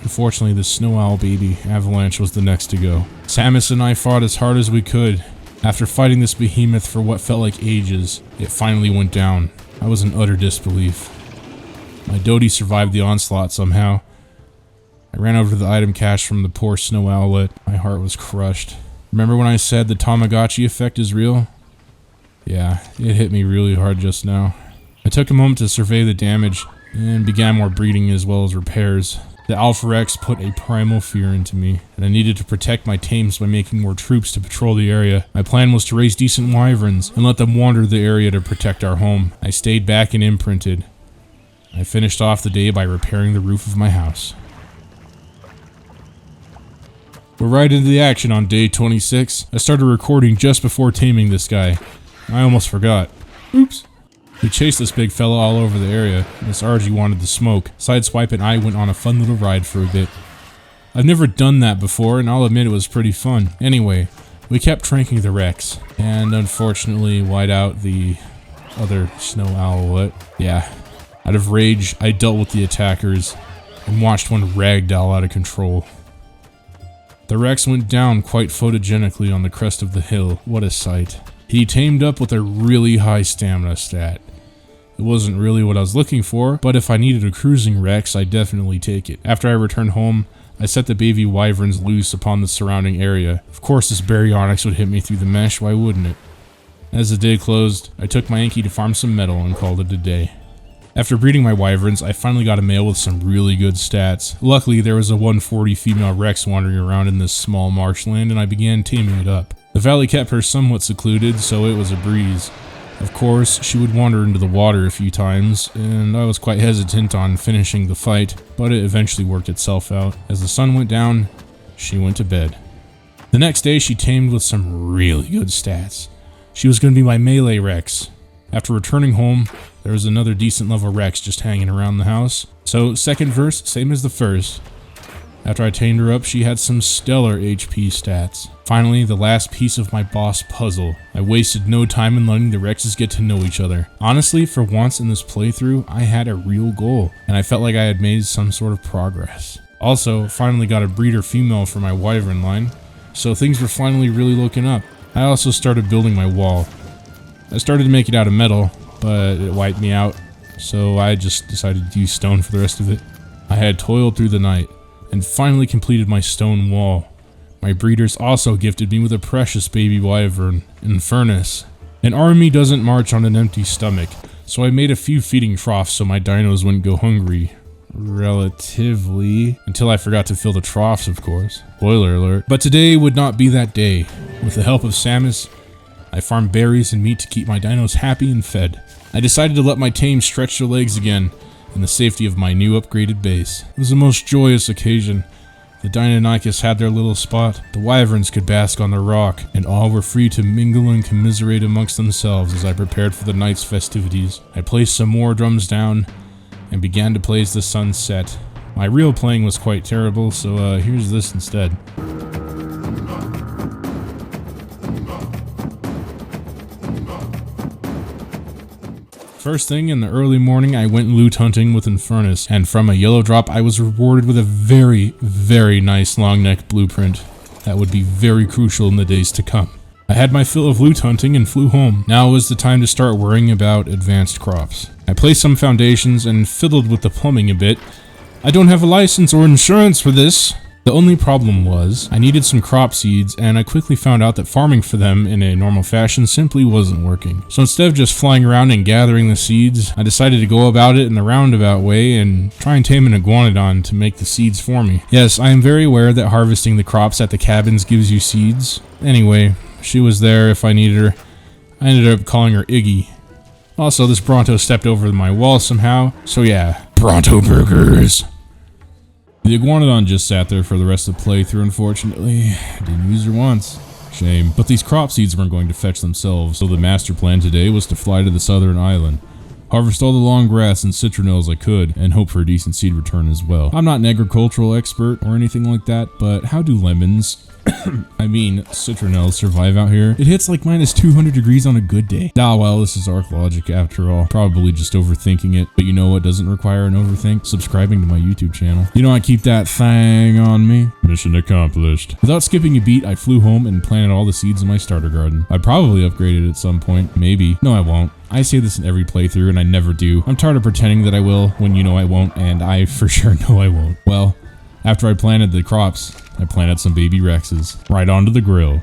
Unfortunately, the snow owl baby, Avalanche, was the next to go. Samus and I fought as hard as we could. After fighting this behemoth for what felt like ages, it finally went down. I was in utter disbelief. My Dodie survived the onslaught somehow. I ran over to the item cache from the poor snow owlet. My heart was crushed. Remember when I said the Tamagotchi effect is real? Yeah, it hit me really hard just now. I took a moment to survey the damage and began more breeding as well as repairs. The Alpha Rex put a primal fear into me, and I needed to protect my tames by making more troops to patrol the area. My plan was to raise decent wyverns and let them wander the area to protect our home. I stayed back and imprinted. I finished off the day by repairing the roof of my house. We're right into the action on day 26. I started recording just before taming this guy. I almost forgot. Oops. We chased this big fella all over the area. Miss RG wanted the smoke. Sideswipe and I went on a fun little ride for a bit. I've never done that before, and I'll admit it was pretty fun. Anyway, we kept tranking the Rex, and unfortunately white out the other snow owlet. Yeah. Out of rage, I dealt with the attackers and watched one ragdoll out of control. The Rex went down quite photogenically on the crest of the hill. What a sight. He tamed up with a really high stamina stat. It wasn't really what I was looking for, but if I needed a cruising Rex, I'd definitely take it. After I returned home, I set the baby wyverns loose upon the surrounding area. Of course this baryonyx would hit me through the mesh, why wouldn't it? As the day closed, I took my Yankee to farm some metal and called it a day. After breeding my wyverns, I finally got a male with some really good stats. Luckily, there was a 140 female Rex wandering around in this small marshland, and I began taming it up. The valley kept her somewhat secluded, so it was a breeze. Of course, she would wander into the water a few times, and I was quite hesitant on finishing the fight, but it eventually worked itself out. As the sun went down, she went to bed. The next day, she tamed with some really good stats. She was going to be my melee Rex. After returning home, there was another decent level Rex just hanging around the house. So, second verse, same as the first. After I tamed her up, she had some stellar HP stats. Finally, the last piece of my boss puzzle. I wasted no time in letting the Rexes get to know each other. Honestly, for once in this playthrough, I had a real goal, and I felt like I had made some sort of progress. Also, finally got a breeder female for my wyvern line, so things were finally really looking up. I also started building my wall. I started to make it out of metal, but it wiped me out, so I just decided to use stone for the rest of it. I had toiled through the night and finally completed my stone wall. My breeders also gifted me with a precious baby wyvern, Infernus. An army doesn't march on an empty stomach, so I made a few feeding troughs so my dinos wouldn't go hungry. Relatively. Until I forgot to fill the troughs, of course. Spoiler alert. But today would not be that day. With the help of Samus, I farmed berries and meat to keep my dinos happy and fed. I decided to let my tame stretch their legs again in the safety of my new upgraded base. It was a most joyous occasion. The Deinonychus had their little spot, the wyverns could bask on the rock, and all were free to mingle and commiserate amongst themselves as I prepared for the night's festivities. I placed some more drums down and began to play as the sun set. My real playing was quite terrible, so here's this instead. First thing in the early morning, I went loot hunting with Infernus, and from a yellow drop, I was rewarded with a very, very nice long neck blueprint that would be very crucial in the days to come. I had my fill of loot hunting and flew home. Now was the time to start worrying about advanced crops. I placed some foundations and fiddled with the plumbing a bit. I don't have a license or insurance for this. The only problem was, I needed some crop seeds, and I quickly found out that farming for them in a normal fashion simply wasn't working. So instead of just flying around and gathering the seeds, I decided to go about it in the roundabout way and try and tame an iguanodon to make the seeds for me. Yes, I am very aware that harvesting the crops at the cabins gives you seeds. Anyway, she was there if I needed her. I ended up calling her Iggy. Also, this Bronto stepped over my wall somehow, so yeah, Bronto burgers. The iguanodon just sat there for the rest of the playthrough, unfortunately. Didn't use her once. Shame. But these crop seeds weren't going to fetch themselves, so the master plan today was to fly to the southern island, harvest all the long grass and citronelles I could, and hope for a decent seed return as well. I'm not an agricultural expert or anything like that, but how do lemons, citronelles survive out here? It hits like minus 200 degrees on a good day. Ah, well, this is Ark logic after all. Probably just overthinking it, but you know what doesn't require an overthink? Subscribing to my YouTube channel. You know I keep that thing on me. Mission accomplished. Without skipping a beat, I flew home and planted all the seeds in my starter garden. I'd probably upgrade it at some point. Maybe. No, I won't. I say this in every playthrough and I never do. I'm tired of pretending that I will when you know I won't, and I for sure know I won't. Well, after I planted the crops, I planted some baby Rexes right onto the grill.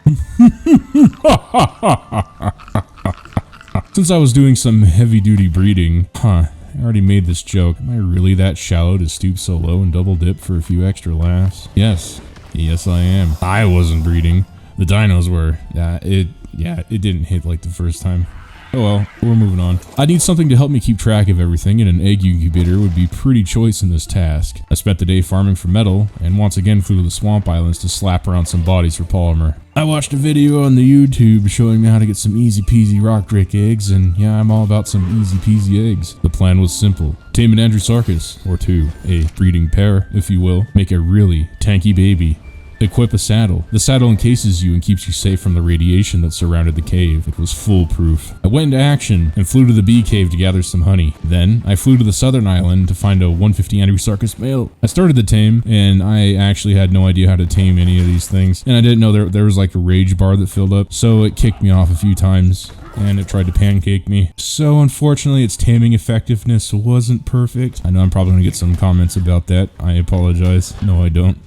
Since I was doing some heavy-duty breeding, I already made this joke. Am I really that shallow to stoop so low and double dip for a few extra laughs? Yes, I am. I wasn't breeding. The dinos were. It didn't hit like the first time. Oh well, we're moving on. I need something to help me keep track of everything, and an egg incubator would be pretty choice in this task. I spent the day farming for metal, and once again flew to the swamp islands to slap around some bodies for polymer. I watched a video on the YouTube showing me how to get some easy peasy rock drake eggs, and yeah, I'm all about some easy peasy eggs. The plan was simple. Tame an Andrewsarchus, or two, a breeding pair, if you will. Make a really tanky baby. Equip a saddle. The saddle encases you and keeps you safe from the radiation that surrounded the cave. It was foolproof. I went into action and flew to the bee cave to gather some honey. Then, I flew to the southern island to find a 150 Andrewsarchus male. I started the tame, and I actually had no idea how to tame any of these things. And I didn't know there was like a rage bar that filled up, so it kicked me off a few times. And it tried to pancake me. So unfortunately, its taming effectiveness wasn't perfect. I know I'm probably gonna get some comments about that. I apologize. No, I don't.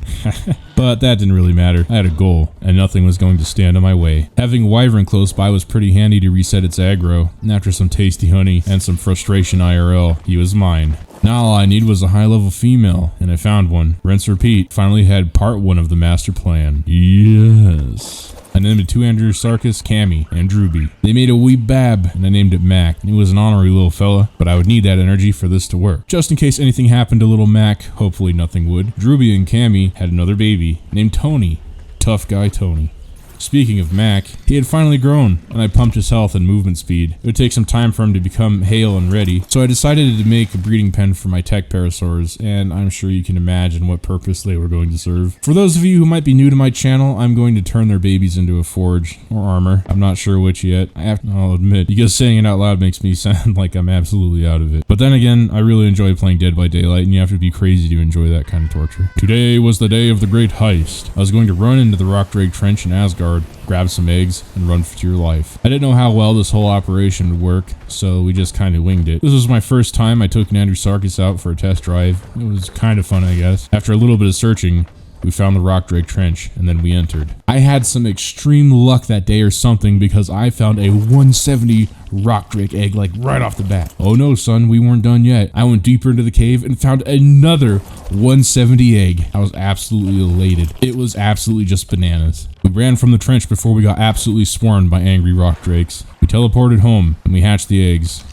But that didn't really matter. I had a goal, and nothing was going to stand in my way. Having a wyvern close by was pretty handy to reset its aggro, and after some tasty honey and some frustration IRL, he was mine. Now all I need was a high-level female, and I found one. Rinse repeat. Finally had part 1 of the master plan. Yes. I named it 2 Andrewsarchus, Cammy, and Drewby. They made a wee bab, and I named it Mac. He was an honorary little fella, but I would need that energy for this to work. Just in case anything happened to little Mac, hopefully nothing would, Drewby and Cammy had another baby, named Tony. Tough guy Tony. Speaking of Mac, he had finally grown, and I pumped his health and movement speed. It would take some time for him to become hale and ready, so I decided to make a breeding pen for my tech parasaurs, and I'm sure you can imagine what purpose they were going to serve. For those of you who might be new to my channel, I'm going to turn their babies into a forge, or armor. I'm not sure which yet. I'll admit, because saying it out loud makes me sound like I'm absolutely out of it. But then again, I really enjoy playing Dead by Daylight, and you have to be crazy to enjoy that kind of torture. Today was the day of the great heist. I was going to run into the Rock Drake Trench in Asgard backyard, grab some eggs, and run for your life. I didn't know how well this whole operation would work, so we just kind of winged it. This was my first time I took an Andrewsarchus out for a test drive. It was kind of fun, I guess. After a little bit of searching, we found the rock drake trench, and then we entered. I had some extreme luck that day or something because I found a 170 rock drake egg like right off the bat. Oh no, son, we weren't done yet. I went deeper into the cave and found another 170 egg. I was absolutely elated. It was absolutely just bananas. We ran from the trench before we got absolutely swarmed by angry rock drakes. We teleported home and we hatched the eggs.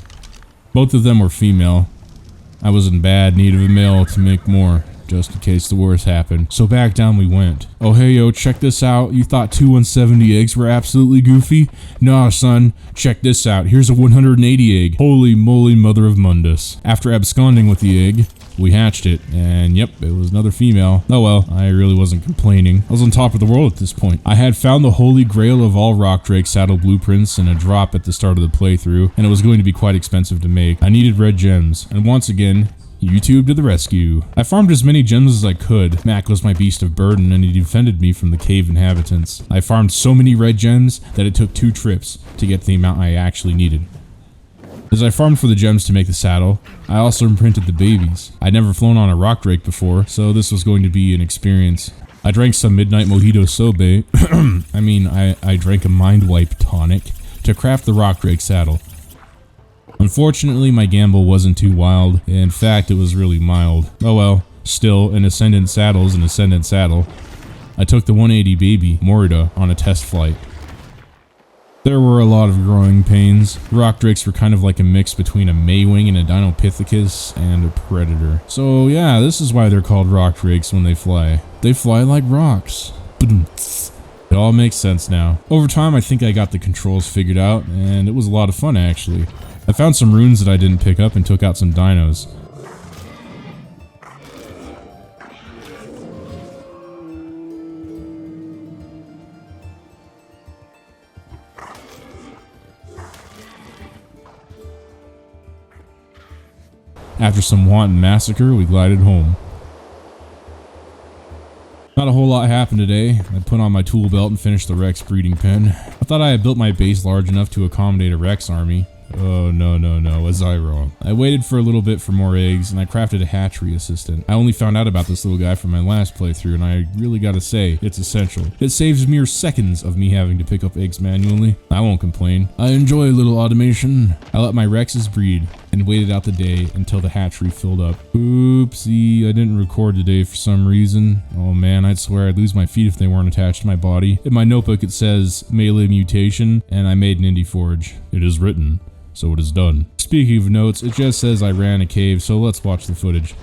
Both of them were female. I was in bad need of a male to make more, just in case the worst happened. So back down we went. Oh hey yo, check this out. You thought two 170 eggs were absolutely goofy? Nah son, check this out. Here's a 180 egg. Holy moly mother of Mundus. After absconding with the egg, we hatched it, and yep, it was another female. Oh well, I really wasn't complaining. I was on top of the world at this point. I had found the holy grail of all rock drake saddle blueprints in a drop at the start of the playthrough, and it was going to be quite expensive to make. I needed red gems, and once again, YouTube to the rescue. I farmed as many gems as I could. Mac was my beast of burden and he defended me from the cave inhabitants. I farmed so many red gems that it took 2 trips to get the amount I actually needed. As I farmed for the gems to make the saddle, I also imprinted the babies. I'd never flown on a rock drake before, so this was going to be an experience. I drank some midnight mojito sobe. I drank a mind wipe tonic to craft the rock drake saddle. Unfortunately, my gamble wasn't too wild. In fact, it was really mild. Oh well, still, an ascendant saddle's an ascendant saddle. I took the 180 baby, Morida, on a test flight. There were a lot of growing pains. Rock drakes were kind of like a mix between a Maywing and a Dinopithecus and a predator. So yeah, this is why they're called rock drakes when they fly. They fly like rocks. It all makes sense now. Over time, I think I got the controls figured out, and it was a lot of fun actually. I found some runes that I didn't pick up and took out some dinos. After some wanton massacre, we glided home. Not a whole lot happened today. I put on my tool belt and finished the Rex breeding pen. I thought I had built my base large enough to accommodate a Rex army. Oh no, was I wrong. I waited for a little bit for more eggs and I crafted a hatchery assistant. I only found out about this little guy from my last playthrough and I really gotta say, it's essential. It saves mere seconds of me having to pick up eggs manually. I won't complain. I enjoy a little automation. I let my Rexes breed and waited out the day until the hatchery filled up. Oopsie, I didn't record today for some reason. Oh man, I'd swear I'd lose my feet if they weren't attached to my body. In my notebook it says melee mutation and I made an indie forge. It is written. So it is done. Speaking of notes, it just says I ran a cave, so let's watch the footage.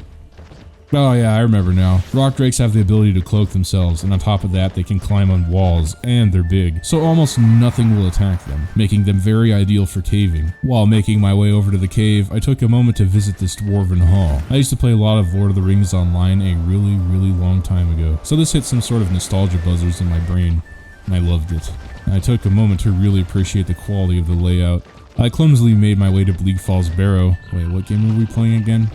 Oh yeah, I remember now. Rock drakes have the ability to cloak themselves, and on top of that, they can climb on walls, and they're big, so almost nothing will attack them, making them very ideal for caving. While making my way over to the cave, I took a moment to visit this dwarven hall. I used to play a lot of Lord of the Rings online a really long time ago, so this hit some sort of nostalgia buzzers in my brain, and I loved it. And I took a moment to really appreciate the quality of the layout. I clumsily made my way to Bleak Falls Barrow. Wait, what game were we playing again?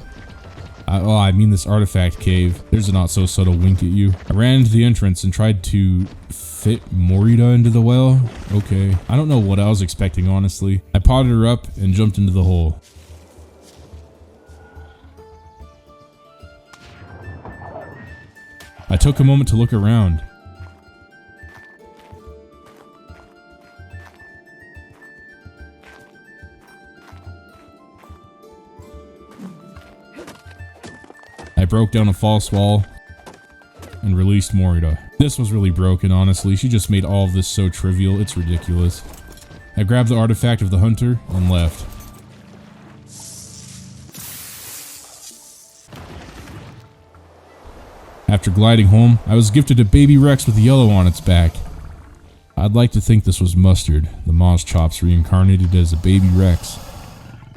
I mean this artifact cave. There's a not so subtle wink at you. I ran into the entrance and tried to fit Morida into the well. Okay. I don't know what I was expecting, honestly. I potted her up and jumped into the hole. I took a moment to look around. I broke down a false wall and released Morida. This was really broken, honestly. She just made all of this so trivial, it's ridiculous. I grabbed the artifact of the hunter and left. After gliding home, I was gifted a baby Rex with yellow on its back. I'd like to think this was Mustard, the Moz Chops reincarnated as a baby Rex.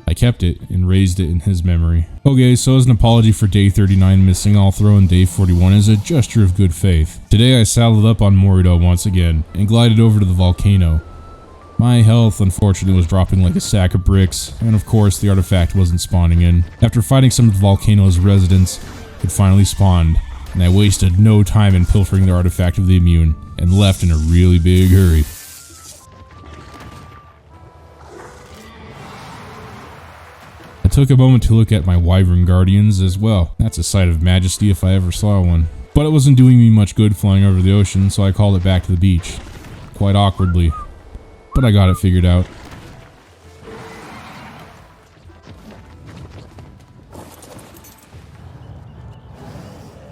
I kept it and raised it in his memory. Okay, so as an apology for day 39 missing, I'll throw in day 41 as a gesture of good faith. Today I saddled up on Morida once again and glided over to the volcano. My health unfortunately was dropping like a sack of bricks, and of course the artifact wasn't spawning in. After fighting some of the volcano's residents, it finally spawned. and I wasted no time in pilfering the artifact of the immune, and left in a really big hurry. I took a moment to look at my wyvern guardians as well. That's a sight of majesty if I ever saw one. But it wasn't doing me much good flying over the ocean, so I called it back to the beach. Quite awkwardly. But I got it figured out.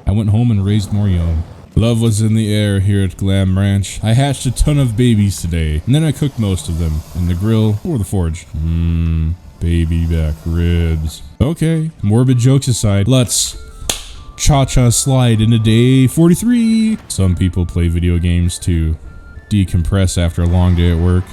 I went home and raised more young. Love was in the air here at Glam Ranch. I hatched a ton of babies today, and then I cooked most of them in the grill or the forge. Baby back ribs. Okay, morbid jokes aside, let's cha-cha slide into day 43. Some people play video games to decompress after a long day at work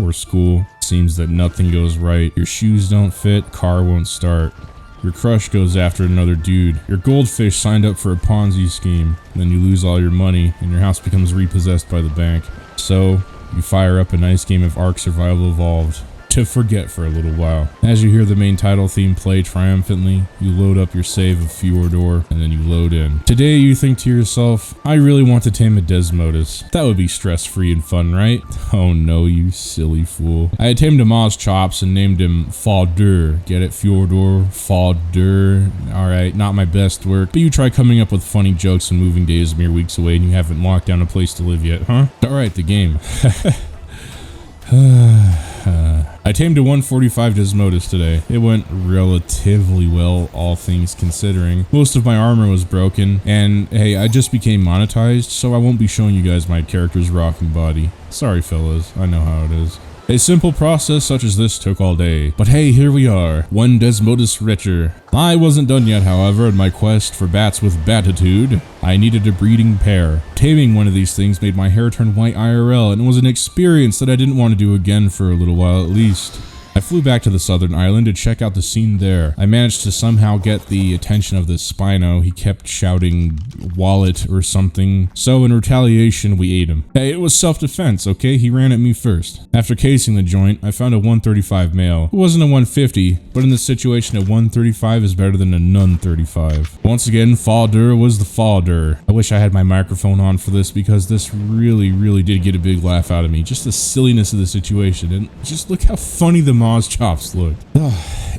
or school. Seems that nothing goes right. Your shoes don't fit, car won't start. Your crush goes after another dude. Your goldfish signed up for a Ponzi scheme. Then you lose all your money and your house becomes repossessed by the bank. So, you fire up a nice game of Ark Survival Evolved to forget for a little while. As you hear the main title theme play triumphantly, you load up your save of Fjordur, and then you load in. Today you think to yourself, I really want to tame a Desmodus. That would be stress-free and fun, right? Oh no, you silly fool. I had tamed a Moz Chops and named him Fjordur. Get it? Fjordur? Fjordur? Alright, not my best work, but you try coming up with funny jokes when moving day is mere weeks away and you haven't locked down a place to live yet, huh? Alright, the game. I tamed a 145 Desmodus today. It went relatively well, all things considering. Most of my armor was broken, and hey, I just became monetized, so I won't be showing you guys my character's rocking body. Sorry fellas, I know how it is. A simple process such as this took all day, but hey, here we are, one Desmodus richer. I wasn't done yet, however, in my quest for bats with batitude. I needed a breeding pair. Taming one of these things made my hair turn white IRL, and it was an experience that I didn't want to do again for a little while at least. I flew back to the southern island to check out the scene there. I managed to somehow get the attention of this Spino. He kept shouting wallet or something. So in retaliation, we ate him. Hey, it was self-defense, okay? He ran at me first. After casing the joint, I found a 135 male. It wasn't a 150, but in this situation, a 135 is better than a none 35. Once again, Fjordur was the Fjordur. I wish I had my microphone on for this because this really did get a big laugh out of me. Just the silliness of the situation, and just look how funny the Moz Chops looked.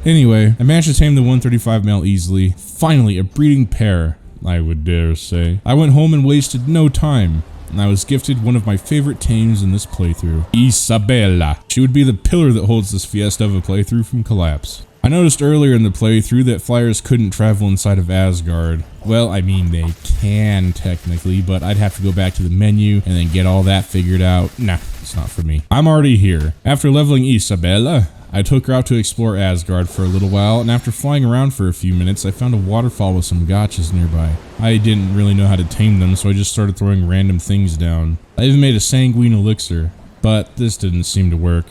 Anyway, I managed to tame the 135 male easily. Finally, a breeding pair, I would dare say. I went home and wasted no time, and I was gifted one of my favorite tames in this playthrough, Isabella. She would be the pillar that holds this fiesta of a playthrough from collapse. I noticed earlier in the playthrough that flyers couldn't travel inside of Asgard. Well, I mean, they can technically, but I'd have to go back to the menu and then get all that figured out. Nah, it's not for me. I'm already here. After leveling Isabella, I took her out to explore Asgard for a little while, and after flying around for a few minutes, I found a waterfall with some gotchas nearby. I didn't really know how to tame them, so I just started throwing random things down. I even made a sanguine elixir, but this didn't seem to work.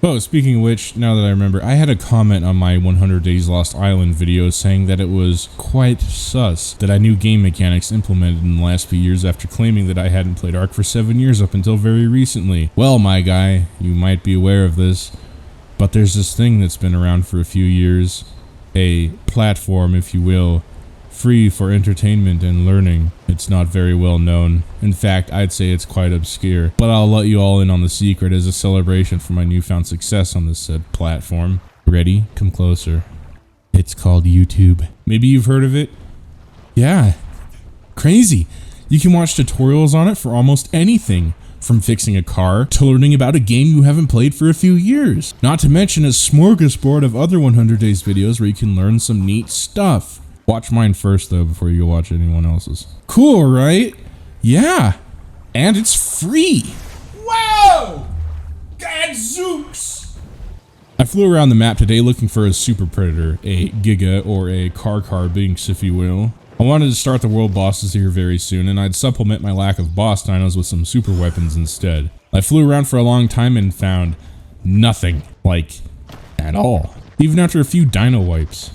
Oh, speaking of which, now that I remember, I had a comment on my 100 Days Lost Island video saying that it was quite sus that I knew game mechanics implemented in the last few years after claiming that I hadn't played Ark for 7 years up until very recently. Well, my guy, you might be aware of this, but there's this thing that's been around for a few years, a platform, if you will, free for entertainment and learning. It's not very well known. In fact, I'd say it's quite obscure, but I'll let you all in on the secret as a celebration for my newfound success on this said platform. Ready? Come closer. It's called YouTube. Maybe you've heard of it? Yeah. Crazy. You can watch tutorials on it for almost anything, from fixing a car to learning about a game you haven't played for a few years. Not to mention a smorgasbord of other 100 Days videos where you can learn some neat stuff. Watch mine first though before you go watch anyone else's. Cool, right? Yeah. And it's free. Wow! Gadzooks! I flew around the map today looking for a super predator, a giga or a car binks if you will. I wanted to start the world bosses here very soon, and I'd supplement my lack of boss dinos with some super weapons instead. I flew around for a long time and found nothing, like, at all. Even after a few dino wipes.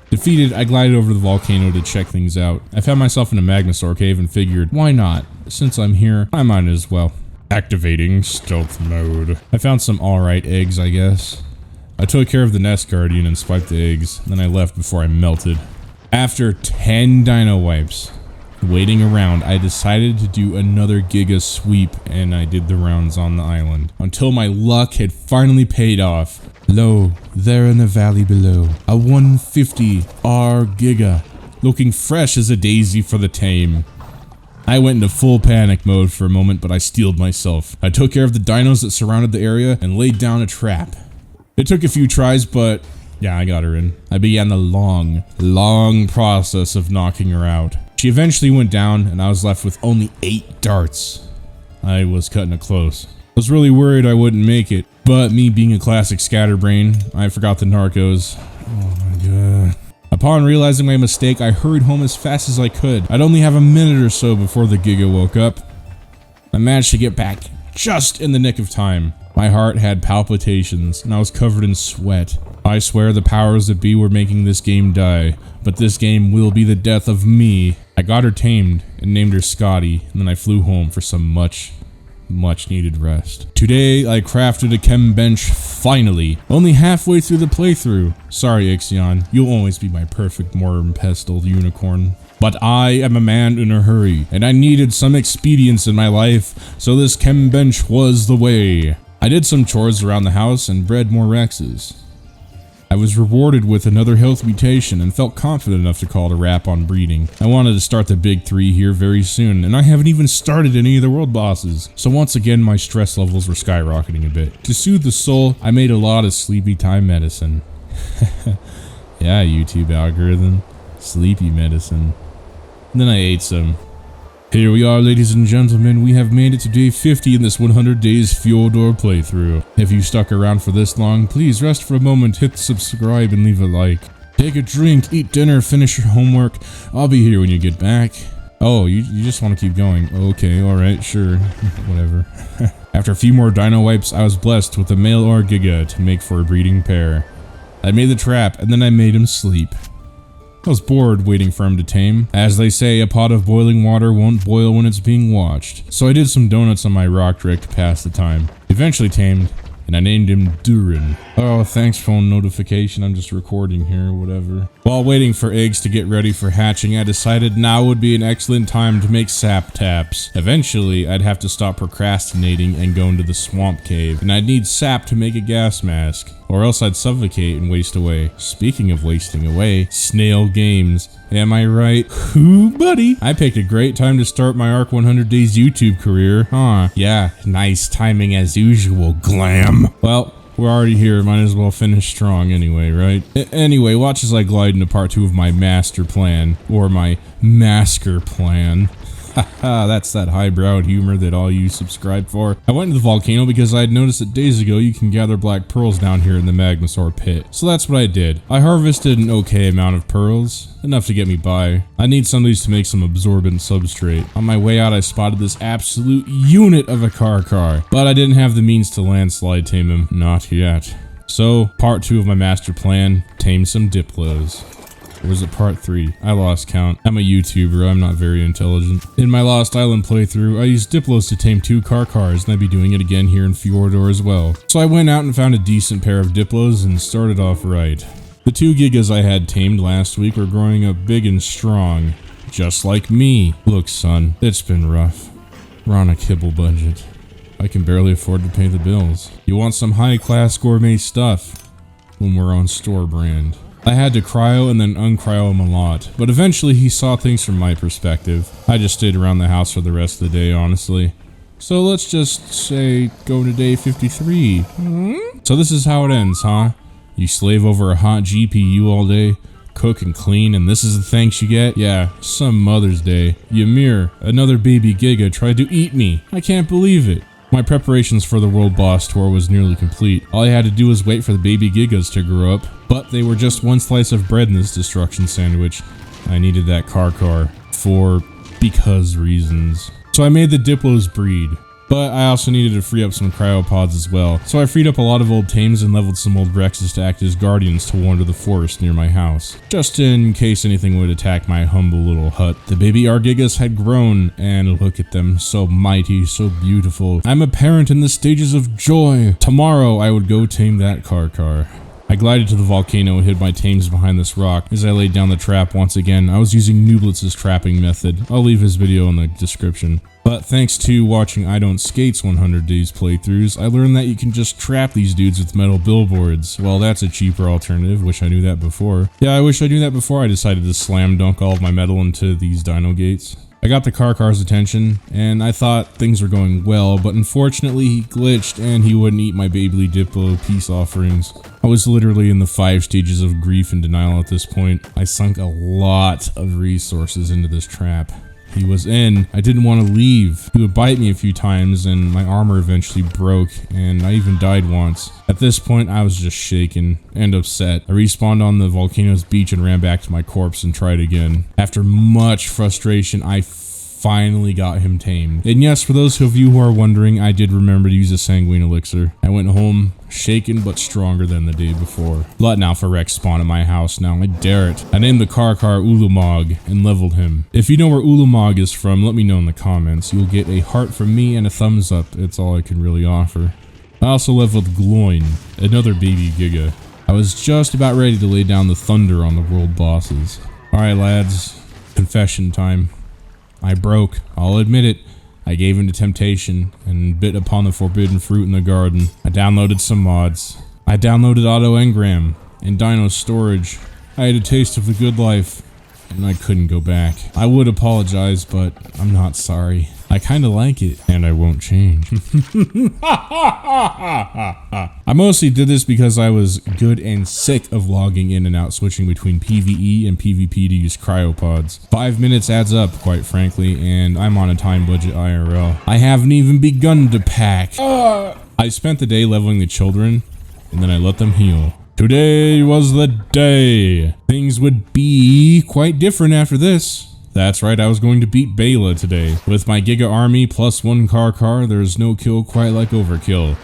Defeated, I glided over to the volcano to check things out. I found myself in a Magnosaur cave and figured, why not? Since I'm here, I might as well. Activating stealth mode. I found some alright eggs, I guess. I took care of the nest guardian and swiped the eggs, then I left before I melted. After 10 dino wipes, Waiting around, I decided to do another Giga sweep, and I did the rounds on the island until my luck had finally paid off. Lo, there in the valley below, a 150 R Giga, looking fresh as a daisy for the tame. I went into full panic mode for a moment, but I steeled myself. I took care of the dinos that surrounded the area and laid down a trap. It took a few tries, but yeah, I got her in. I began the long process of knocking her out. She eventually went down, and I was left with only 8 darts. I was cutting it close. I was really worried I wouldn't make it, but me being a classic scatterbrain, I forgot the narcos. Oh my god. Upon realizing my mistake, I hurried home as fast as I could. I'd only have a minute or so before the Giga woke up. I managed to get back just in the nick of time. My heart had palpitations, and I was covered in sweat. I swear the powers that be were making this game die, but this game will be the death of me. I got her tamed and named her Scotty, and then I flew home for some much needed rest. Today, I crafted a chem bench, finally. Only halfway through the playthrough. Sorry, Ixion, you'll always be my perfect Morm pestle unicorn. But I am a man in a hurry, and I needed some expedience in my life, so this chem bench was the way. I did some chores around the house and bred more Rexes. I was rewarded with another health mutation and felt confident enough to call it a wrap on breeding. I wanted to start the big 3 here very soon, and I haven't even started any of the world bosses. So once again, my stress levels were skyrocketing a bit. To soothe the soul, I made a lot of sleepy time medicine. Yeah, YouTube algorithm. Sleepy medicine. And then I ate some. Here we are, ladies and gentlemen. We have made it to day 50 in this 100 days Fjordur playthrough. If you stuck around for this long, please rest for a moment, hit subscribe, and leave a like. Take a drink, eat dinner, finish your homework. I'll be here when you get back. Oh, you just want to keep going. Okay, alright, sure. Whatever. After a few more dino wipes, I was blessed with a male or Giga to make for a breeding pair. I made the trap, and then I made him sleep. I was bored waiting for him to tame. As they say, a pot of boiling water won't boil when it's being watched. So I did some donuts on my rock trick to pass the time. Eventually tamed, and I named him Durin. Oh, thanks phone notification, I'm just recording here, whatever. While waiting for eggs to get ready for hatching, I decided now would be an excellent time to make sap taps. Eventually, I'd have to stop procrastinating and go into the swamp cave, and I'd need sap to make a gas mask, or else I'd suffocate and waste away. Speaking of wasting away, snail games. Am I right? Ooh, buddy. I picked a great time to start my Ark 100 Days YouTube career, huh? Yeah, nice timing as usual, glam. Well, we're already here, might as well finish strong anyway, right? Anyway, watch as I glide into part 2 of my master plan, or my masker plan. Haha, that's that highbrow humor that all you subscribe for. I went to the volcano because I had noticed that days ago you can gather black pearls down here in the Magmasaur pit. So that's what I did. I harvested an okay amount of pearls, enough to get me by. I need some of these to make some absorbent substrate. On my way out, I spotted this absolute unit of a car, but I didn't have the means to landslide tame him. Not yet. So, part 2 of my master plan, tame some Diplos. Or was it part 3? I lost count. I'm a YouTuber, I'm not very intelligent. In my Lost Island playthrough, I used Diplos to tame 2 cars, and I'd be doing it again here in Fjordur as well. So I went out and found a decent pair of Diplos and started off right. The 2 Gigas I had tamed last week were growing up big and strong. Just like me. Look son, it's been rough. We're on a kibble budget. I can barely afford to pay the bills. You want some high-class gourmet stuff when we're on store brand. I had to cryo and then uncryo him a lot, but eventually he saw things from my perspective. I just stayed around the house for the rest of the day, honestly. So let's just say go to day 53. So this is how it ends, huh? You slave over a hot GPU all day, cook and clean, and this is the thanks you get? Yeah, some Mother's Day. Ymir, another baby Giga, tried to eat me. I can't believe it. My preparations for the World Boss Tour was nearly complete. All I had to do was wait for the baby Gigas to grow up, but they were just one slice of bread in this destruction sandwich. I needed that car for because reasons. So I made the Diplos breed, but I also needed to free up some cryopods as well. So I freed up a lot of old tames and leveled some old Rexes to act as guardians to wander the forest near my house, just in case anything would attack my humble little hut. The baby Argigas had grown, and look at them, so mighty, so beautiful. I'm a parent in the stages of joy. Tomorrow I would go tame that car. I glided to the volcano and hid my tames behind this rock. As I laid down the trap once again, I was using Nublitz's trapping method. I'll leave his video in the description. But thanks to watching I Don't Skate's 100 Days playthroughs, I learned that you can just trap these dudes with metal billboards. Well, that's a cheaper alternative. Wish I knew that before. Yeah, I wish I knew that before I decided to slam dunk all of my metal into these dino gates. I got the car's attention, and I thought things were going well, but unfortunately he glitched and he wouldn't eat my Baby Diplo peace offerings. I was literally in the 5 stages of grief and denial at this point. I sunk a lot of resources into this trap. He was in. I didn't want to leave. He would bite me a few times and my armor eventually broke and I even died once. At this point I was just shaken and upset. I respawned on the volcano's beach and ran back to my corpse and tried again. After much frustration, I finally got him tamed. And yes, for those of you who are wondering, I did remember to use a sanguine elixir. I went home shaken but stronger than the day before. Let now for Rex spawn at my house now. I dare it. I named the car Ulumog and leveled him. If you know where Ulumog is from, let me know in the comments. You'll get a heart from me and a thumbs up. It's all I can really offer. I also leveled Gloin, another baby Giga. I was just about ready to lay down the thunder on the world bosses. Alright lads, confession time. I broke, I'll admit it. I gave in to temptation and bit upon the forbidden fruit in the garden. I downloaded some mods. I downloaded Auto Engram and Dino Storage. I had a taste of the good life and I couldn't go back. I would apologize, but I'm not sorry. I kinda like it, and I won't change. I mostly did this because I was good and sick of logging in and out, switching between PvE and PvP to use cryopods. 5 minutes adds up, quite frankly, and I'm on a time budget IRL. I haven't even begun to pack. I spent the day leveling the children, and then I let them heal. Today was the day. Things would be quite different after this. That's right, I was going to beat Bela today. With my Giga army plus 1 car, there's no kill quite like overkill.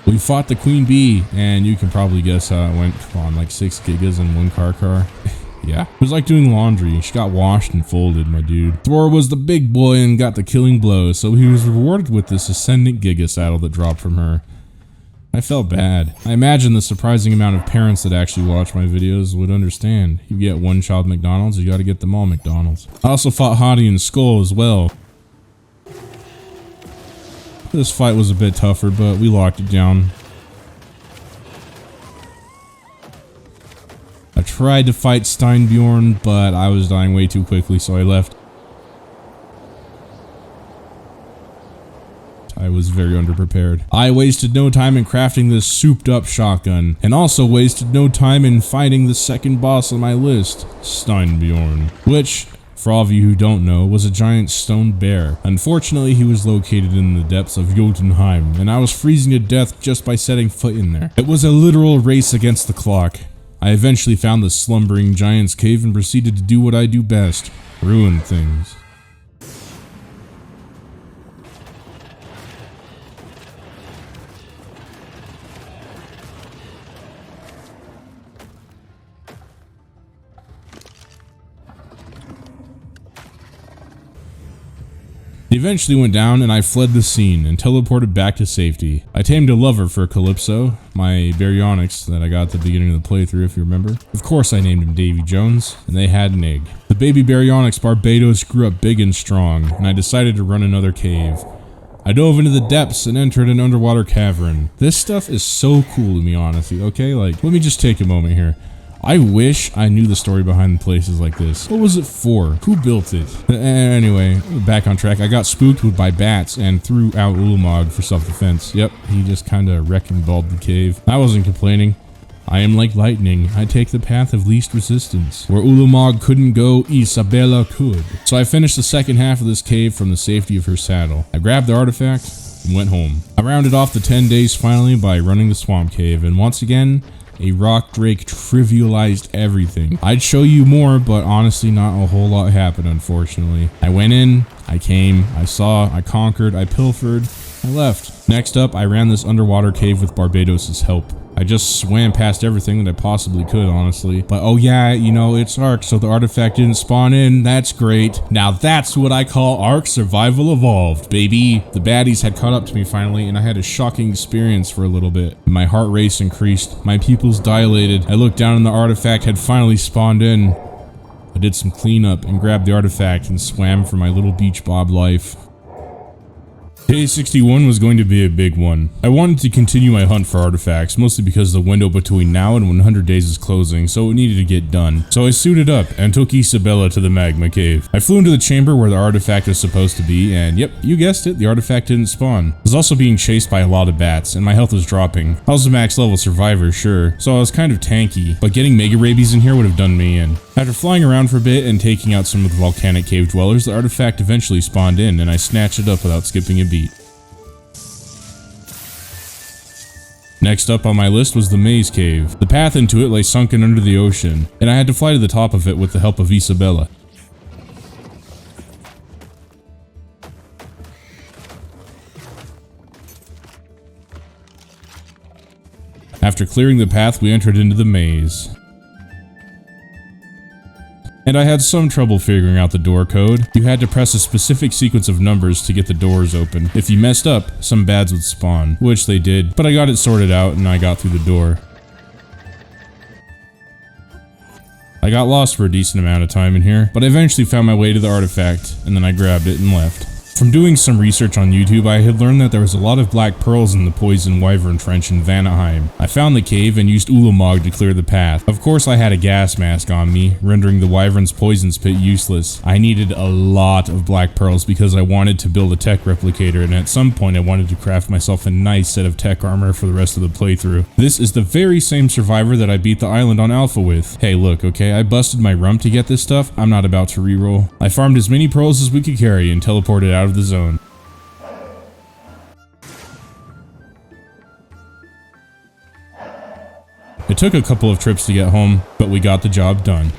We fought the Queen Bee, and you can probably guess how it went. Come on, like 6 Gigas and 1 car. Yeah, it was like doing laundry. She got washed and folded, my dude. Thor was the big boy and got the killing blow, so he was rewarded with this Ascendant Giga saddle that dropped from her. I felt bad. I imagine the surprising amount of parents that actually watch my videos would understand. You get one child McDonald's, you gotta get them all McDonald's. I also fought Hottie and Skull as well. This fight was a bit tougher, but we locked it down. I tried to fight Steinbjorn, but I was dying way too quickly, so I left. I was very underprepared. I wasted no time in crafting this souped up shotgun, and also wasted no time in fighting the second boss on my list, Steinbjorn, which, for all of you who don't know, was a giant stone bear. Unfortunately, he was located in the depths of Jotunheim, and I was freezing to death just by setting foot in there. It was a literal race against the clock. I eventually found the slumbering giant's cave and proceeded to do what I do best, ruin things. He eventually went down and I fled the scene and teleported back to safety. I tamed a lover for Calypso, my baryonyx that I got at the beginning of the playthrough if you remember. Of course I named him Davy Jones, and they had an egg. The baby baryonyx Barbados grew up big and strong, and I decided to run another cave. I dove into the depths and entered an underwater cavern. This stuff is so cool to me, honestly, okay? Like, let me just take a moment here. I wish I knew the story behind places like this. What was it for? Who built it? Anyway, back on track. I got spooked by bats and threw out Ulumog for self-defense. Yep, he just kinda wrecking balled the cave. I wasn't complaining. I am like lightning. I take the path of least resistance. Where Ulumog couldn't go, Isabella could. So I finished the second half of this cave from the safety of her saddle. I grabbed the artifact and went home. I rounded off the 10 days finally by running the swamp cave, and once again, a rock drake trivialized everything. I'd show you more, but honestly not a whole lot happened, unfortunately. I went in, I came, I saw, I conquered, I pilfered, I left. Next up, I ran this underwater cave with Barbados' help. I just swam past everything that I possibly could, honestly. But oh yeah, you know, it's Ark, so the artifact didn't spawn in. That's great. Now that's what I call Ark Survival Evolved, baby. The baddies had caught up to me finally, and I had a shocking experience for a little bit. My heart rate increased, my pupils dilated. I looked down and the artifact had finally spawned in. I did some cleanup and grabbed the artifact and swam for my little beach bob life. Day 61 was going to be a big one. I wanted to continue my hunt for artifacts, mostly because the window between now and 100 days is closing, so it needed to get done. So I suited up and took Isabella to the magma cave. I flew into the chamber where the artifact is supposed to be, and yep, you guessed it, the artifact didn't spawn. I was also being chased by a lot of bats, and my health was dropping. I was a max level survivor, sure, so I was kind of tanky, but getting mega rabies in here would have done me in. After flying around for a bit and taking out some of the volcanic cave dwellers, the artifact eventually spawned in, and I snatched it up without skipping a beat. Next up on my list was the maze cave. The path into it lay sunken under the ocean, and I had to fly to the top of it with the help of Isabella. After clearing the path, we entered into the maze. And I had some trouble figuring out the door code. You had to press a specific sequence of numbers to get the doors open. If you messed up, some bads would spawn, which they did, but I got it sorted out and I got through the door. I got lost for a decent amount of time in here, but I eventually found my way to the artifact, and then I grabbed it and left. From doing some research on YouTube, I had learned that there was a lot of black pearls in the Poison Wyvern Trench in Vanaheim. I found the cave and used Ulamog to clear the path. Of course, I had a gas mask on me, rendering the Wyvern's poison spit useless. I needed a lot of black pearls because I wanted to build a tech replicator, and at some point I wanted to craft myself a nice set of tech armor for the rest of the playthrough. This is the very same survivor that I beat the island on Alpha with. Hey look, okay, I busted my rump to get this stuff. I'm not about to reroll. I farmed as many pearls as we could carry and teleported out of the zone. It took a couple of trips to get home, but we got the job done.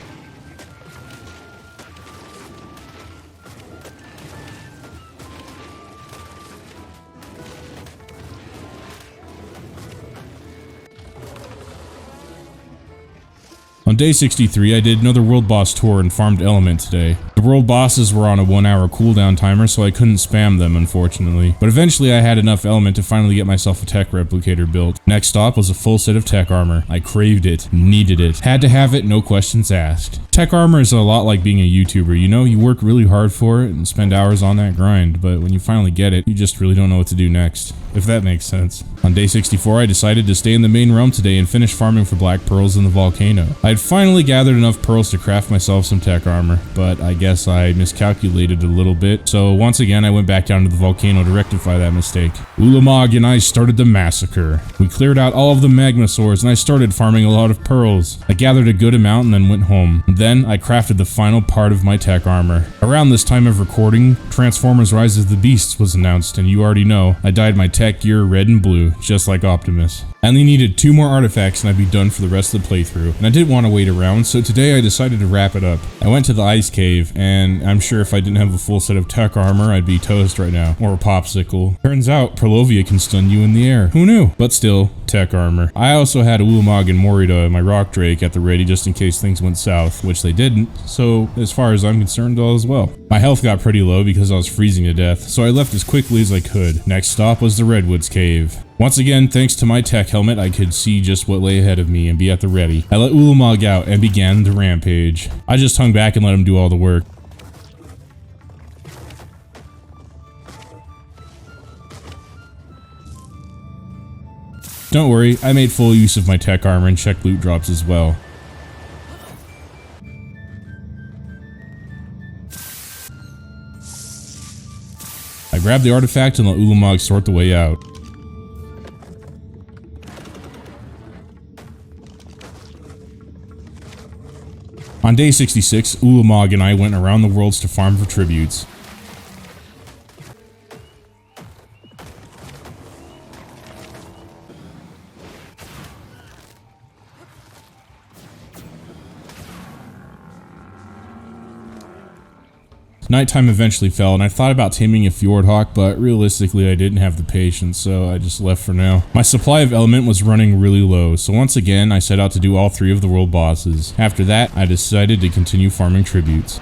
On day 63, I did another world boss tour and farmed element today. The world bosses were on a 1-hour cooldown timer, so I couldn't spam them, unfortunately. But eventually I had enough element to finally get myself a tech replicator built. Next stop was a full set of tech armor. I craved it, needed it, had to have it, no questions asked. Tech armor is a lot like being a YouTuber, you know? You work really hard for it and spend hours on that grind, but when you finally get it, you just really don't know what to do next, if that makes sense. On day 64, I decided to stay in the main realm today and finish farming for black pearls in the volcano. I had finally gathered enough pearls to craft myself some tech armor, but I guess I miscalculated a little bit, so once again I went back down to the volcano to rectify that mistake. Ulamog and I started the massacre. We cleared out all of the magmasaurs and I started farming a lot of pearls. I gathered a good amount and then went home. Then I crafted the final part of my tech armor. Around this time of recording, Transformers Rise of the Beasts was announced, and you already know, I dyed my tech gear red and blue, just like Optimus. I only needed 2 more artifacts and I'd be done for the rest of the playthrough, and I didn't want to wait around, so today I decided to wrap it up. I went to the ice cave, and I'm sure if I didn't have a full set of tech armor, I'd be toast right now, or a popsicle. Turns out, Perlovia can stun you in the air. Who knew? But still, tech armor. I also had Ulamog and Morita and my Rock Drake at the ready just in case things went south, which they didn't, so as far as I'm concerned, all is well. My health got pretty low because I was freezing to death, so I left as quickly as I could. Next stop was the Redwoods Cave. Once again, thanks to my tech helmet, I could see just what lay ahead of me and be at the ready. I let Ulamog out and began the rampage. I just hung back and let him do all the work. Don't worry, I made full use of my tech armor and checked loot drops as well. I grabbed the artifact and let Ulamog sort the way out. On day 66, Ulamog and I went around the worlds to farm for tributes. Nighttime eventually fell, and I thought about taming a fjord hawk, but realistically I didn't have the patience, so I just left for now. My supply of element was running really low, so once again I set out to do all 3 of the world bosses. After that, I decided to continue farming tributes.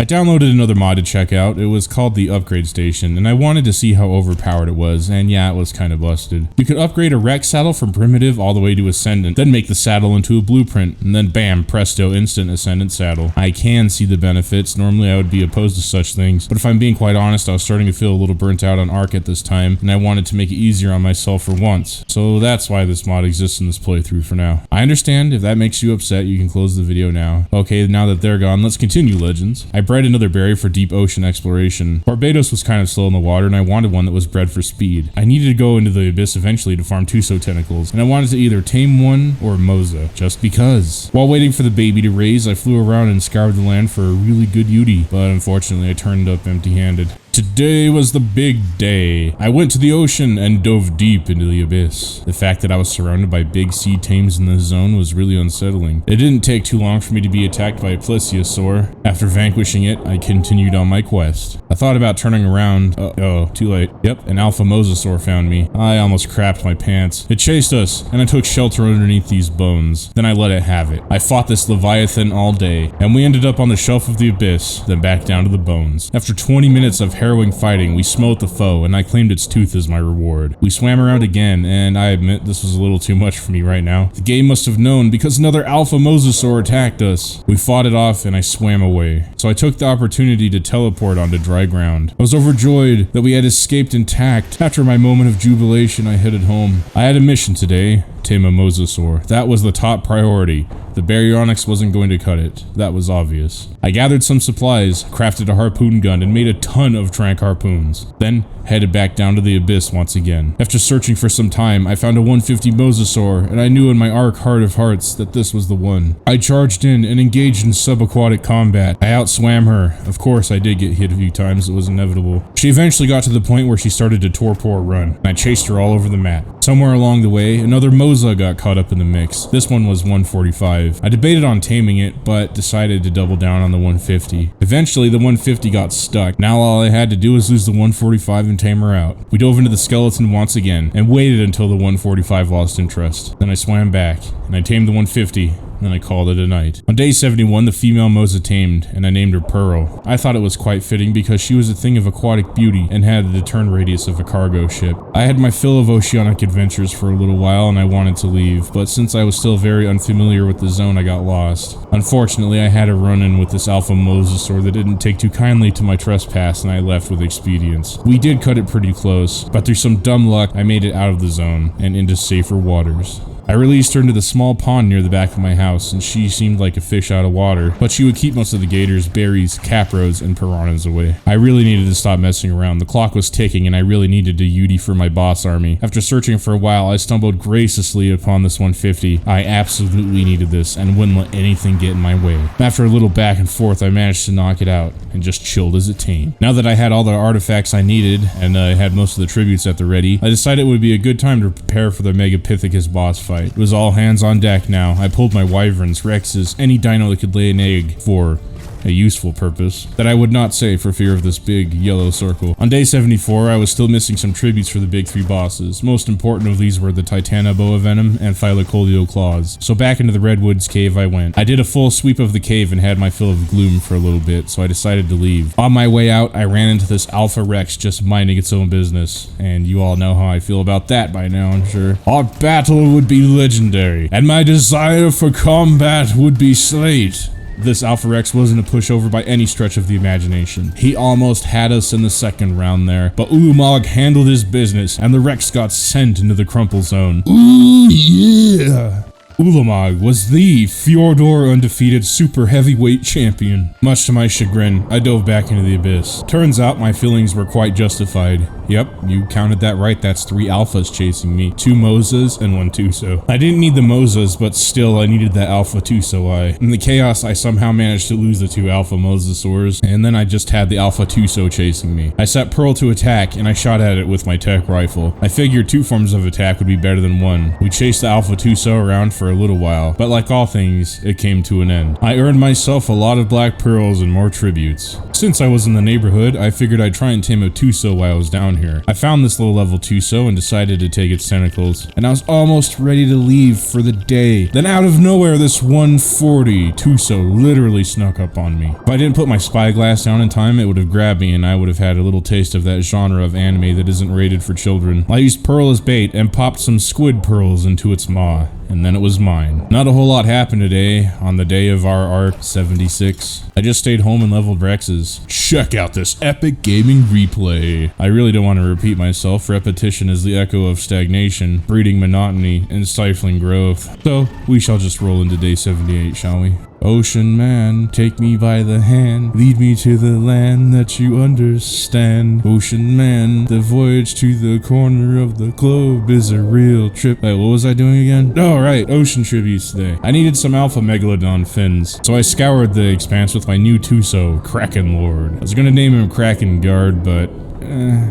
I downloaded another mod to check out. It was called the Upgrade Station, and I wanted to see how overpowered it was, and yeah, it was kind of busted. You could upgrade a Rex saddle from primitive all the way to ascendant, then make the saddle into a blueprint, and then bam, presto, instant ascendant saddle. I can see the benefits. Normally I would be opposed to such things, but if I'm being quite honest, I was starting to feel a little burnt out on Ark at this time, and I wanted to make it easier on myself for once. So that's why this mod exists in this playthrough for now. I understand if that makes you upset, you can close the video now. Okay, now that they're gone, let's continue, legends. I bred another berry for deep ocean exploration. Barbados was kind of slow in the water, and I wanted one that was bred for speed. I needed to go into the abyss eventually to farm Tuso tentacles, and I wanted to either tame one or Moza, just because. While waiting for the baby to raise, I flew around and scoured the land for a really good Yudi, but unfortunately I turned up empty-handed. Today was the big day. I went to the ocean and dove deep into the abyss. The fact that I was surrounded by big sea tames in this zone was really unsettling. It didn't take too long for me to be attacked by a plesiosaur. After vanquishing it, I continued on my quest. I thought about turning around. Oh, too late. Yep, an alpha mosasaur found me. I almost crapped my pants. It chased us, and I took shelter underneath these bones. Then I let it have it. I fought this leviathan all day, and we ended up on the shelf of the abyss, then back down to the bones. After 20 minutes of harrowing fighting, we smote the foe, and I claimed its tooth as my reward. We swam around again, and I admit this was a little too much for me right now. The game must have known, because another alpha mosasaur attacked us. We fought it off, and I swam away. So I took the opportunity to teleport onto dry ground. I was overjoyed that we had escaped intact. After my moment of jubilation, I headed home. I had a mission today. Tame a mosasaur. That was the top priority. The baryonyx wasn't going to cut it. That was obvious. I gathered some supplies, crafted a harpoon gun, and made a ton of trank harpoons. Then headed back down to the abyss once again. After searching for some time, I found a 150 mosasaur, and I knew in my Ark heart of hearts that this was the one. I charged in and engaged in subaquatic combat. I outswam her. Of course, I did get hit a few times. It was inevitable. She eventually got to the point where she started to torpor run, and I chased her all over the map. Somewhere along the way, another Moza got caught up in the mix. This one was 145. I debated on taming it, but decided to double down on the 150. Eventually, the 150 got stuck. Now all I had to do was lose the 145 and tame her out. We dove into the skeleton once again, and waited until the 145 lost interest. Then I swam back, and I tamed the 150. Then I called it a night. On day 71, the female Moza tamed, and I named her Pearl. I thought it was quite fitting because she was a thing of aquatic beauty and had the turn radius of a cargo ship. I had my fill of oceanic adventures for a little while and I wanted to leave, but since I was still very unfamiliar with the zone, I got lost. Unfortunately, I had a run-in with this alpha mosasaur that didn't take too kindly to my trespass, and I left with expedience. We did cut it pretty close, but through some dumb luck, I made it out of the zone and into safer waters. I released her into the small pond near the back of my house, and she seemed like a fish out of water, but she would keep most of the gators, berries, capros, and piranhas away. I really needed to stop messing around. The clock was ticking, and I really needed to Yudi for my boss army. After searching for a while, I stumbled graciously upon this 150. I absolutely needed this, and wouldn't let anything get in my way. After a little back and forth, I managed to knock it out, and just chilled as it tamed. Now that I had all the artifacts I needed, and I had most of the tributes at the ready, I decided it would be a good time to prepare for the Megapithecus boss fight. It was all hands on deck now. I pulled my wyverns, rexes, any dino that could lay an egg for a useful purpose that I would not say for fear of this big yellow circle. On day 74, I was still missing some tributes for the big three bosses. Most important of these were the Titanoboa Venom and Thylacoleo Claws. So back into the Redwoods cave I went. I did a full sweep of the cave and had my fill of gloom for a little bit, so I decided to leave. On my way out, I ran into this Alpha Rex just minding its own business, and you all know how I feel about that by now, I'm sure. Our battle would be legendary, and my desire for combat would be slate. This Alpha Rex wasn't a pushover by any stretch of the imagination. He almost had us in the second round there, but Ulamog handled his business, and the Rex got sent into the crumple zone. Ooh, yeah! Ulamog was the Fjordur undefeated super heavyweight champion. Much to my chagrin, I dove back into the abyss. Turns out my feelings were quite justified. Yep, you counted that right, that's 3 alphas chasing me. 2 Mozas and 1 Tuso. I didn't need the Mozas, but still I needed that alpha Tuso eye. In the chaos, I somehow managed to lose the 2 alpha Mosasaurs, and then I just had the alpha Tuso chasing me. I set Pearl to attack, and I shot at it with my tech rifle. I figured 2 forms of attack would be better than 1. We chased the alpha Tuso around for for a little while, but like all things, it came to an end. I earned myself a lot of black pearls and more tributes. Since I was in the neighborhood, I figured I'd try and tame a Tuso while I was down here. I found this low level Tuso and decided to take its tentacles, and I was almost ready to leave for the day. Then out of nowhere, this 140 Tuso literally snuck up on me. If I didn't put my spyglass down in time, it would have grabbed me and I would have had a little taste of that genre of anime that isn't rated for children. I used pearl as bait and popped some squid pearls into its maw, and then it was mine. Not a whole lot happened today on the day of our Ark 76. I just stayed home and leveled Rexes. Check out this epic gaming replay. I really don't want to repeat myself. Repetition is the echo of stagnation, breeding monotony, and stifling growth. So we shall just roll into day 78, shall we? Ocean man, take me by the hand, lead me to the land that you understand. Ocean man, the voyage to the corner of the globe is a real trip. Wait, what was I doing again? Oh, right, ocean tributes today. I needed some alpha megalodon fins, so I scoured the expanse with my new Tuso, Kraken Lord. I was gonna name him Kraken Guard, but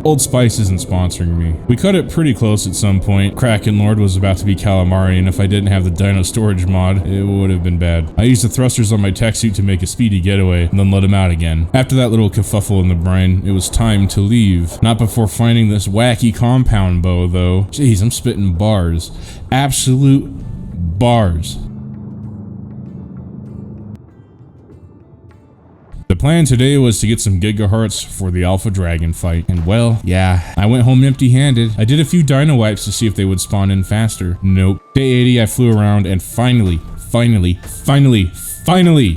Old Spice isn't sponsoring me. We cut it pretty close at some point. Kraken Lord was about to be Calamari, and if I didn't have the Dino Storage mod, it would have been bad. I used the thrusters on my tech suit to make a speedy getaway, and then let him out again. After that little kerfuffle in the brine, it was time to leave. Not before finding this wacky compound bow, though. Jeez, I'm spitting bars. Absolute bars. The plan today was to get some gigahertz for the Alpha Dragon fight, and well, yeah, I went home empty-handed. I did a few dino wipes to see if they would spawn in faster. Nope. Day 80, I flew around and finally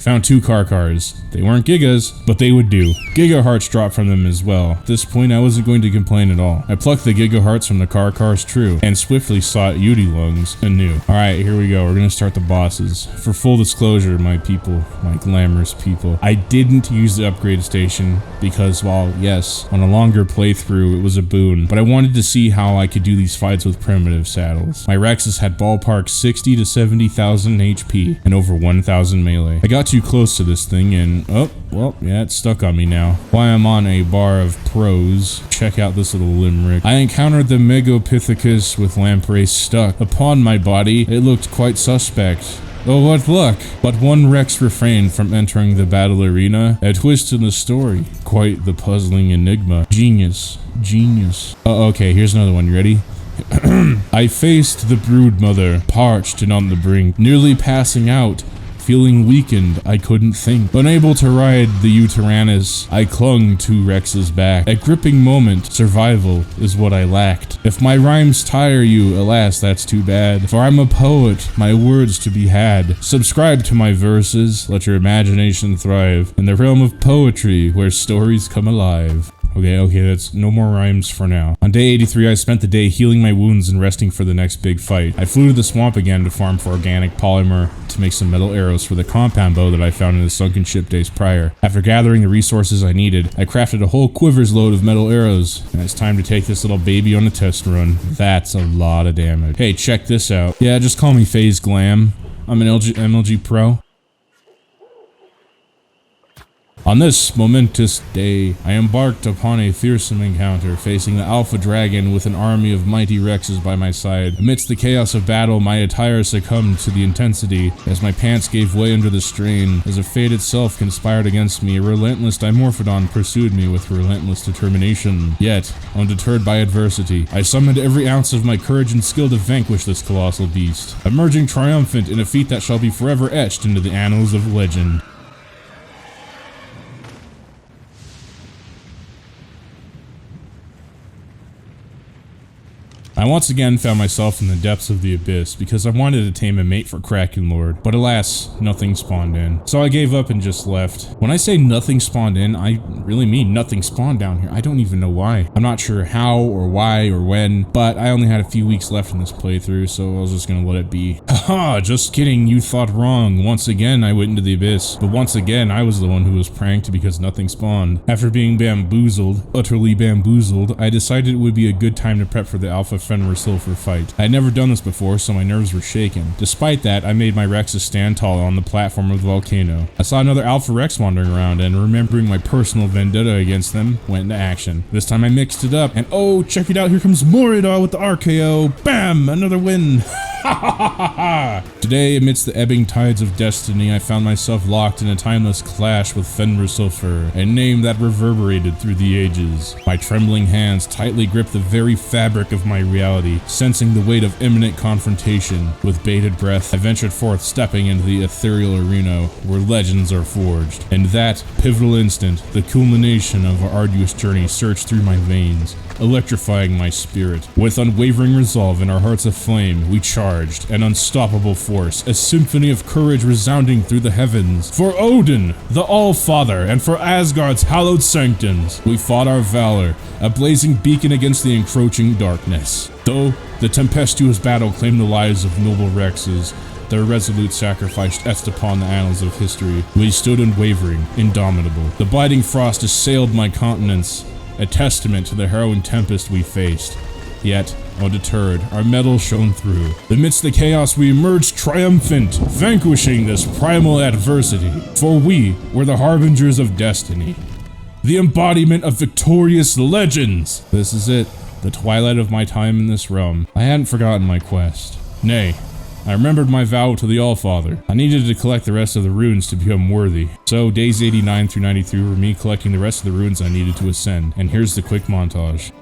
found 2 cars. They weren't gigas, but they would do. Gigahearts dropped from them as well. At this point, I wasn't going to complain at all. I plucked the gigahearts from the cars true, and swiftly sought Yudi lungs anew. Alright, here we go. We're gonna start the bosses. For full disclosure, my people, my glamorous people, I didn't use the upgrade station because, while yes, on a longer playthrough, it was a boon, but I wanted to see how I could do these fights with primitive saddles. My Rexes had ballpark 60 to 70,000 HP and over 1,000 melee. I got too close to this thing and oh, well, yeah, it's stuck on me now. While I'm on a bar of pros, check out this little limerick. I encountered the Megapithecus with lamprey stuck upon my body. It looked quite suspect. Oh, what luck! But one Rex refrained from entering the battle arena. A twist in the story. Quite the puzzling enigma. Genius. Okay, here's another one. You ready? I faced the brood mother, parched and on the brink, nearly passing out. Feeling weakened, I couldn't think. Unable to ride the Uteranus, I clung to Rex's back. A gripping moment, survival is what I lacked. If my rhymes tire you, alas, that's too bad. For I'm a poet, my words to be had. Subscribe to my verses, let your imagination thrive. In the realm of poetry, where stories come alive. Okay, that's no more rhymes for now. On day 83, I spent the day healing my wounds and resting for the next big fight. I flew to the swamp again to farm for organic polymer to make some metal arrows for the compound bow that I found in the sunken ship days prior. After gathering the resources I needed, I crafted a whole quiver's load of metal arrows, and it's time to take this little baby on a test run. That's a lot of damage. Hey, check this out. Yeah, just call me FaZe Glam. I'm an MLG Pro. On this momentous day, I embarked upon a fearsome encounter, facing the Alpha Dragon with an army of mighty Rexes by my side. Amidst the chaos of battle, my attire succumbed to the intensity, as my pants gave way under the strain. As if fate itself conspired against me, a relentless Dimorphodon pursued me with relentless determination. Yet, undeterred by adversity, I summoned every ounce of my courage and skill to vanquish this colossal beast, emerging triumphant in a feat that shall be forever etched into the annals of legend. I once again found myself in the depths of the abyss because I wanted to tame a mate for Kraken Lord, but alas, nothing spawned in. So I gave up and just left. When I say nothing spawned in, I really mean nothing spawned down here. I don't even know why. I'm not sure how or why or when, but I only had a few weeks left in this playthrough, so I was just gonna let it be. Haha, just kidding, you thought wrong. Once again, I went into the abyss, but once again, I was the one who was pranked because nothing spawned. After being bamboozled, utterly bamboozled, I decided it would be a good time to prep for the Alpha Fenrir Sulfur fight. I had never done this before, so my nerves were shaken. Despite that, I made my Rexes stand tall on the platform of the volcano. I saw another Alpha Rex wandering around, and remembering my personal vendetta against them, went into action. This time I mixed it up, and oh, check it out, here comes Moridar with the RKO. Bam! Another win! Today, amidst the ebbing tides of destiny, I found myself locked in a timeless clash with Fenrir Sulfur, a name that reverberated through the ages. My trembling hands tightly gripped the very fabric of my reality, sensing the weight of imminent confrontation. With bated breath, I ventured forth, stepping into the ethereal arena where legends are forged. And that pivotal instant, the culmination of our arduous journey surged through my veins, electrifying my spirit. With unwavering resolve and our hearts aflame, we charged, an unstoppable force, a symphony of courage resounding through the heavens. For Odin, the All-Father, and for Asgard's hallowed sanctums, we fought our valor, a blazing beacon against the encroaching darkness. Though the tempestuous battle claimed the lives of noble Rexes, their resolute sacrifice etched upon the annals of history, we stood unwavering, indomitable. The biting frost assailed my countenance, a testament to the harrowing tempest we faced. Yet, undeterred, our mettle shone through. Amidst the chaos, we emerged triumphant, vanquishing this primal adversity. For we were the harbingers of destiny, the embodiment of victorious legends. This is it, the twilight of my time in this realm. I hadn't forgotten my quest. Nay, I remembered my vow to the All-Father. I needed to collect the rest of the runes to become worthy. So days 89 through 93 were me collecting the rest of the runes I needed to ascend. And here's the quick montage.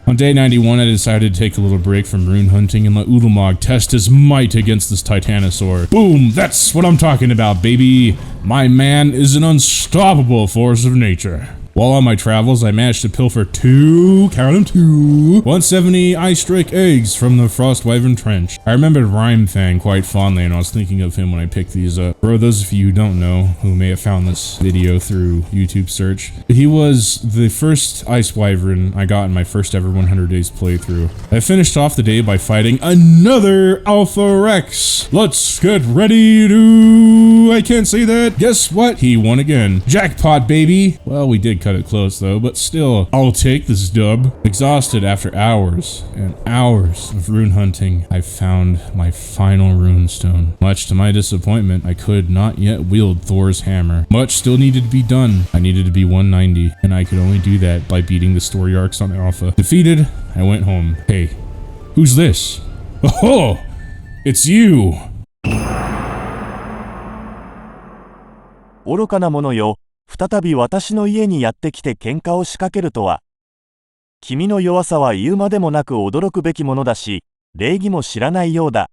On day 91, I decided to take a little break from rune hunting and let Ulamog test his might against this Titanosaur. Boom! That's what I'm talking about, baby! My man is an unstoppable force of nature. While on my travels, I managed to pilfer count them, 170 ice drake eggs from the Frost Wyvern Trench. I remembered Rhyme Fang quite fondly, and I was thinking of him when I picked these up. For those of you who don't know, who may have found this video through YouTube search, he was the first ice wyvern I got in my first ever 100 days playthrough. I finished off the day by fighting another Alpha Rex. Let's get ready to... I can't say that. Guess what? He won again. Jackpot, baby. Well, we did cut it close though, but still, I'll take this dub. Exhausted after hours and hours of rune hunting, I found my final runestone. Much to my disappointment, I could not yet wield Thor's hammer. Much still needed to be done. I needed to be 190, and I could only do that by beating the story arcs on Alpha. Defeated, I went home. Hey, who's this? Oh, it's you! 愚かな者よ、再び私の家にやってきて喧嘩を仕掛けるとは。君の弱さは言うまでもなく驚くべきものだし、礼儀も知らないようだ。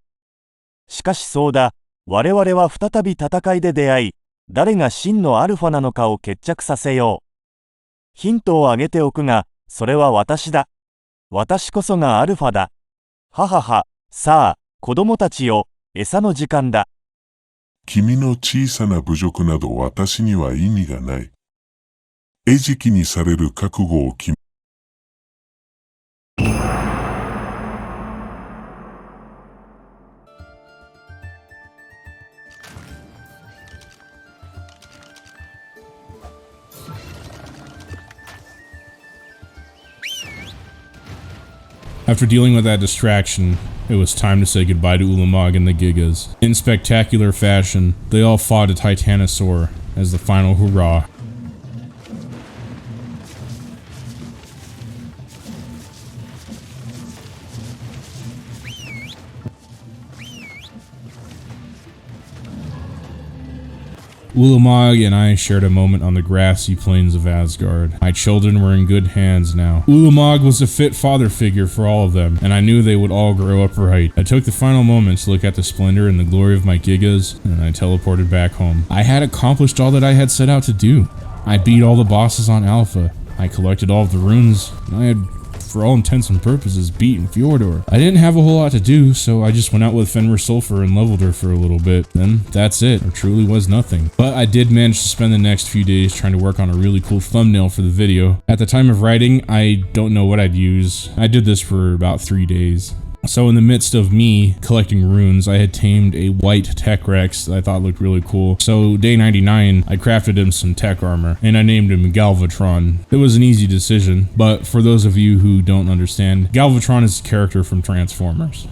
しかしそうだ、我々は再び戦いで出会い、誰が真のアルファなのかを決着させよう。ヒントをあげておくが、それは私だ。私こそがアルファだ。ははは、さあ、子供たちよ、餌の時間だ。君の小さな侮辱など私には意味がない。餌食にされる覚悟を決め。After dealing with that distraction, it was time to say goodbye to Ulamog and the Gigas. In spectacular fashion, they all fought a Titanosaur as the final hurrah. Ulamog and I shared a moment on the grassy plains of Asgard. My children were in good hands now. Ulamog was a fit father figure for all of them, and I knew they would all grow up right. I took the final moment to look at the splendor and the glory of my Gigas, and I teleported back home. I had accomplished all that I had set out to do. I beat all the bosses on Alpha. I collected all of the runes. I had, for all intents and purposes, beaten Fjordur. I didn't have a whole lot to do, so I just went out with Fenrir Sulfur and leveled her for a little bit. Then that's it. There truly was nothing. But I did manage to spend the next few days trying to work on a really cool thumbnail for the video. At the time of writing, I don't know what I'd use. I did this for about 3 days. So in the midst of me collecting runes, I had tamed a white tech rex that I thought looked really cool. So day 99, I crafted him some tech armor, and I named him Galvatron. It was an easy decision, but for those of you who don't understand, Galvatron is a character from Transformers.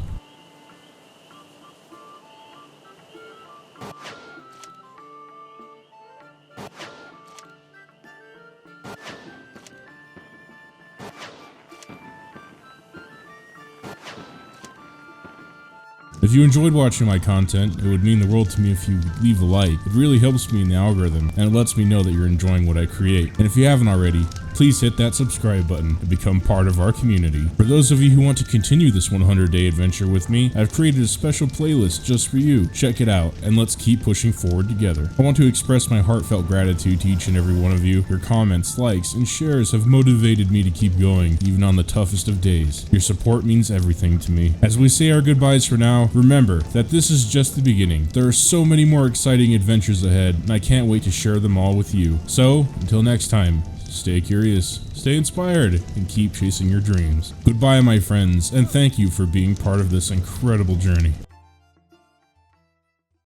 If you enjoyed watching my content, it would mean the world to me if you would leave a like. It really helps me in the algorithm, and it lets me know that you're enjoying what I create. And if you haven't already, please hit that subscribe button to become part of our community. For those of you who want to continue this 100-day adventure with me, I've created a special playlist just for you. Check it out, and let's keep pushing forward together. I want to express my heartfelt gratitude to each and every one of you. Your comments, likes, and shares have motivated me to keep going, even on the toughest of days. Your support means everything to me. As we say our goodbyes for now, remember that this is just the beginning. There are so many more exciting adventures ahead, and I can't wait to share them all with you. So, until next time, stay curious, stay inspired, and keep chasing your dreams. Goodbye, my friends, and thank you for being part of this incredible journey.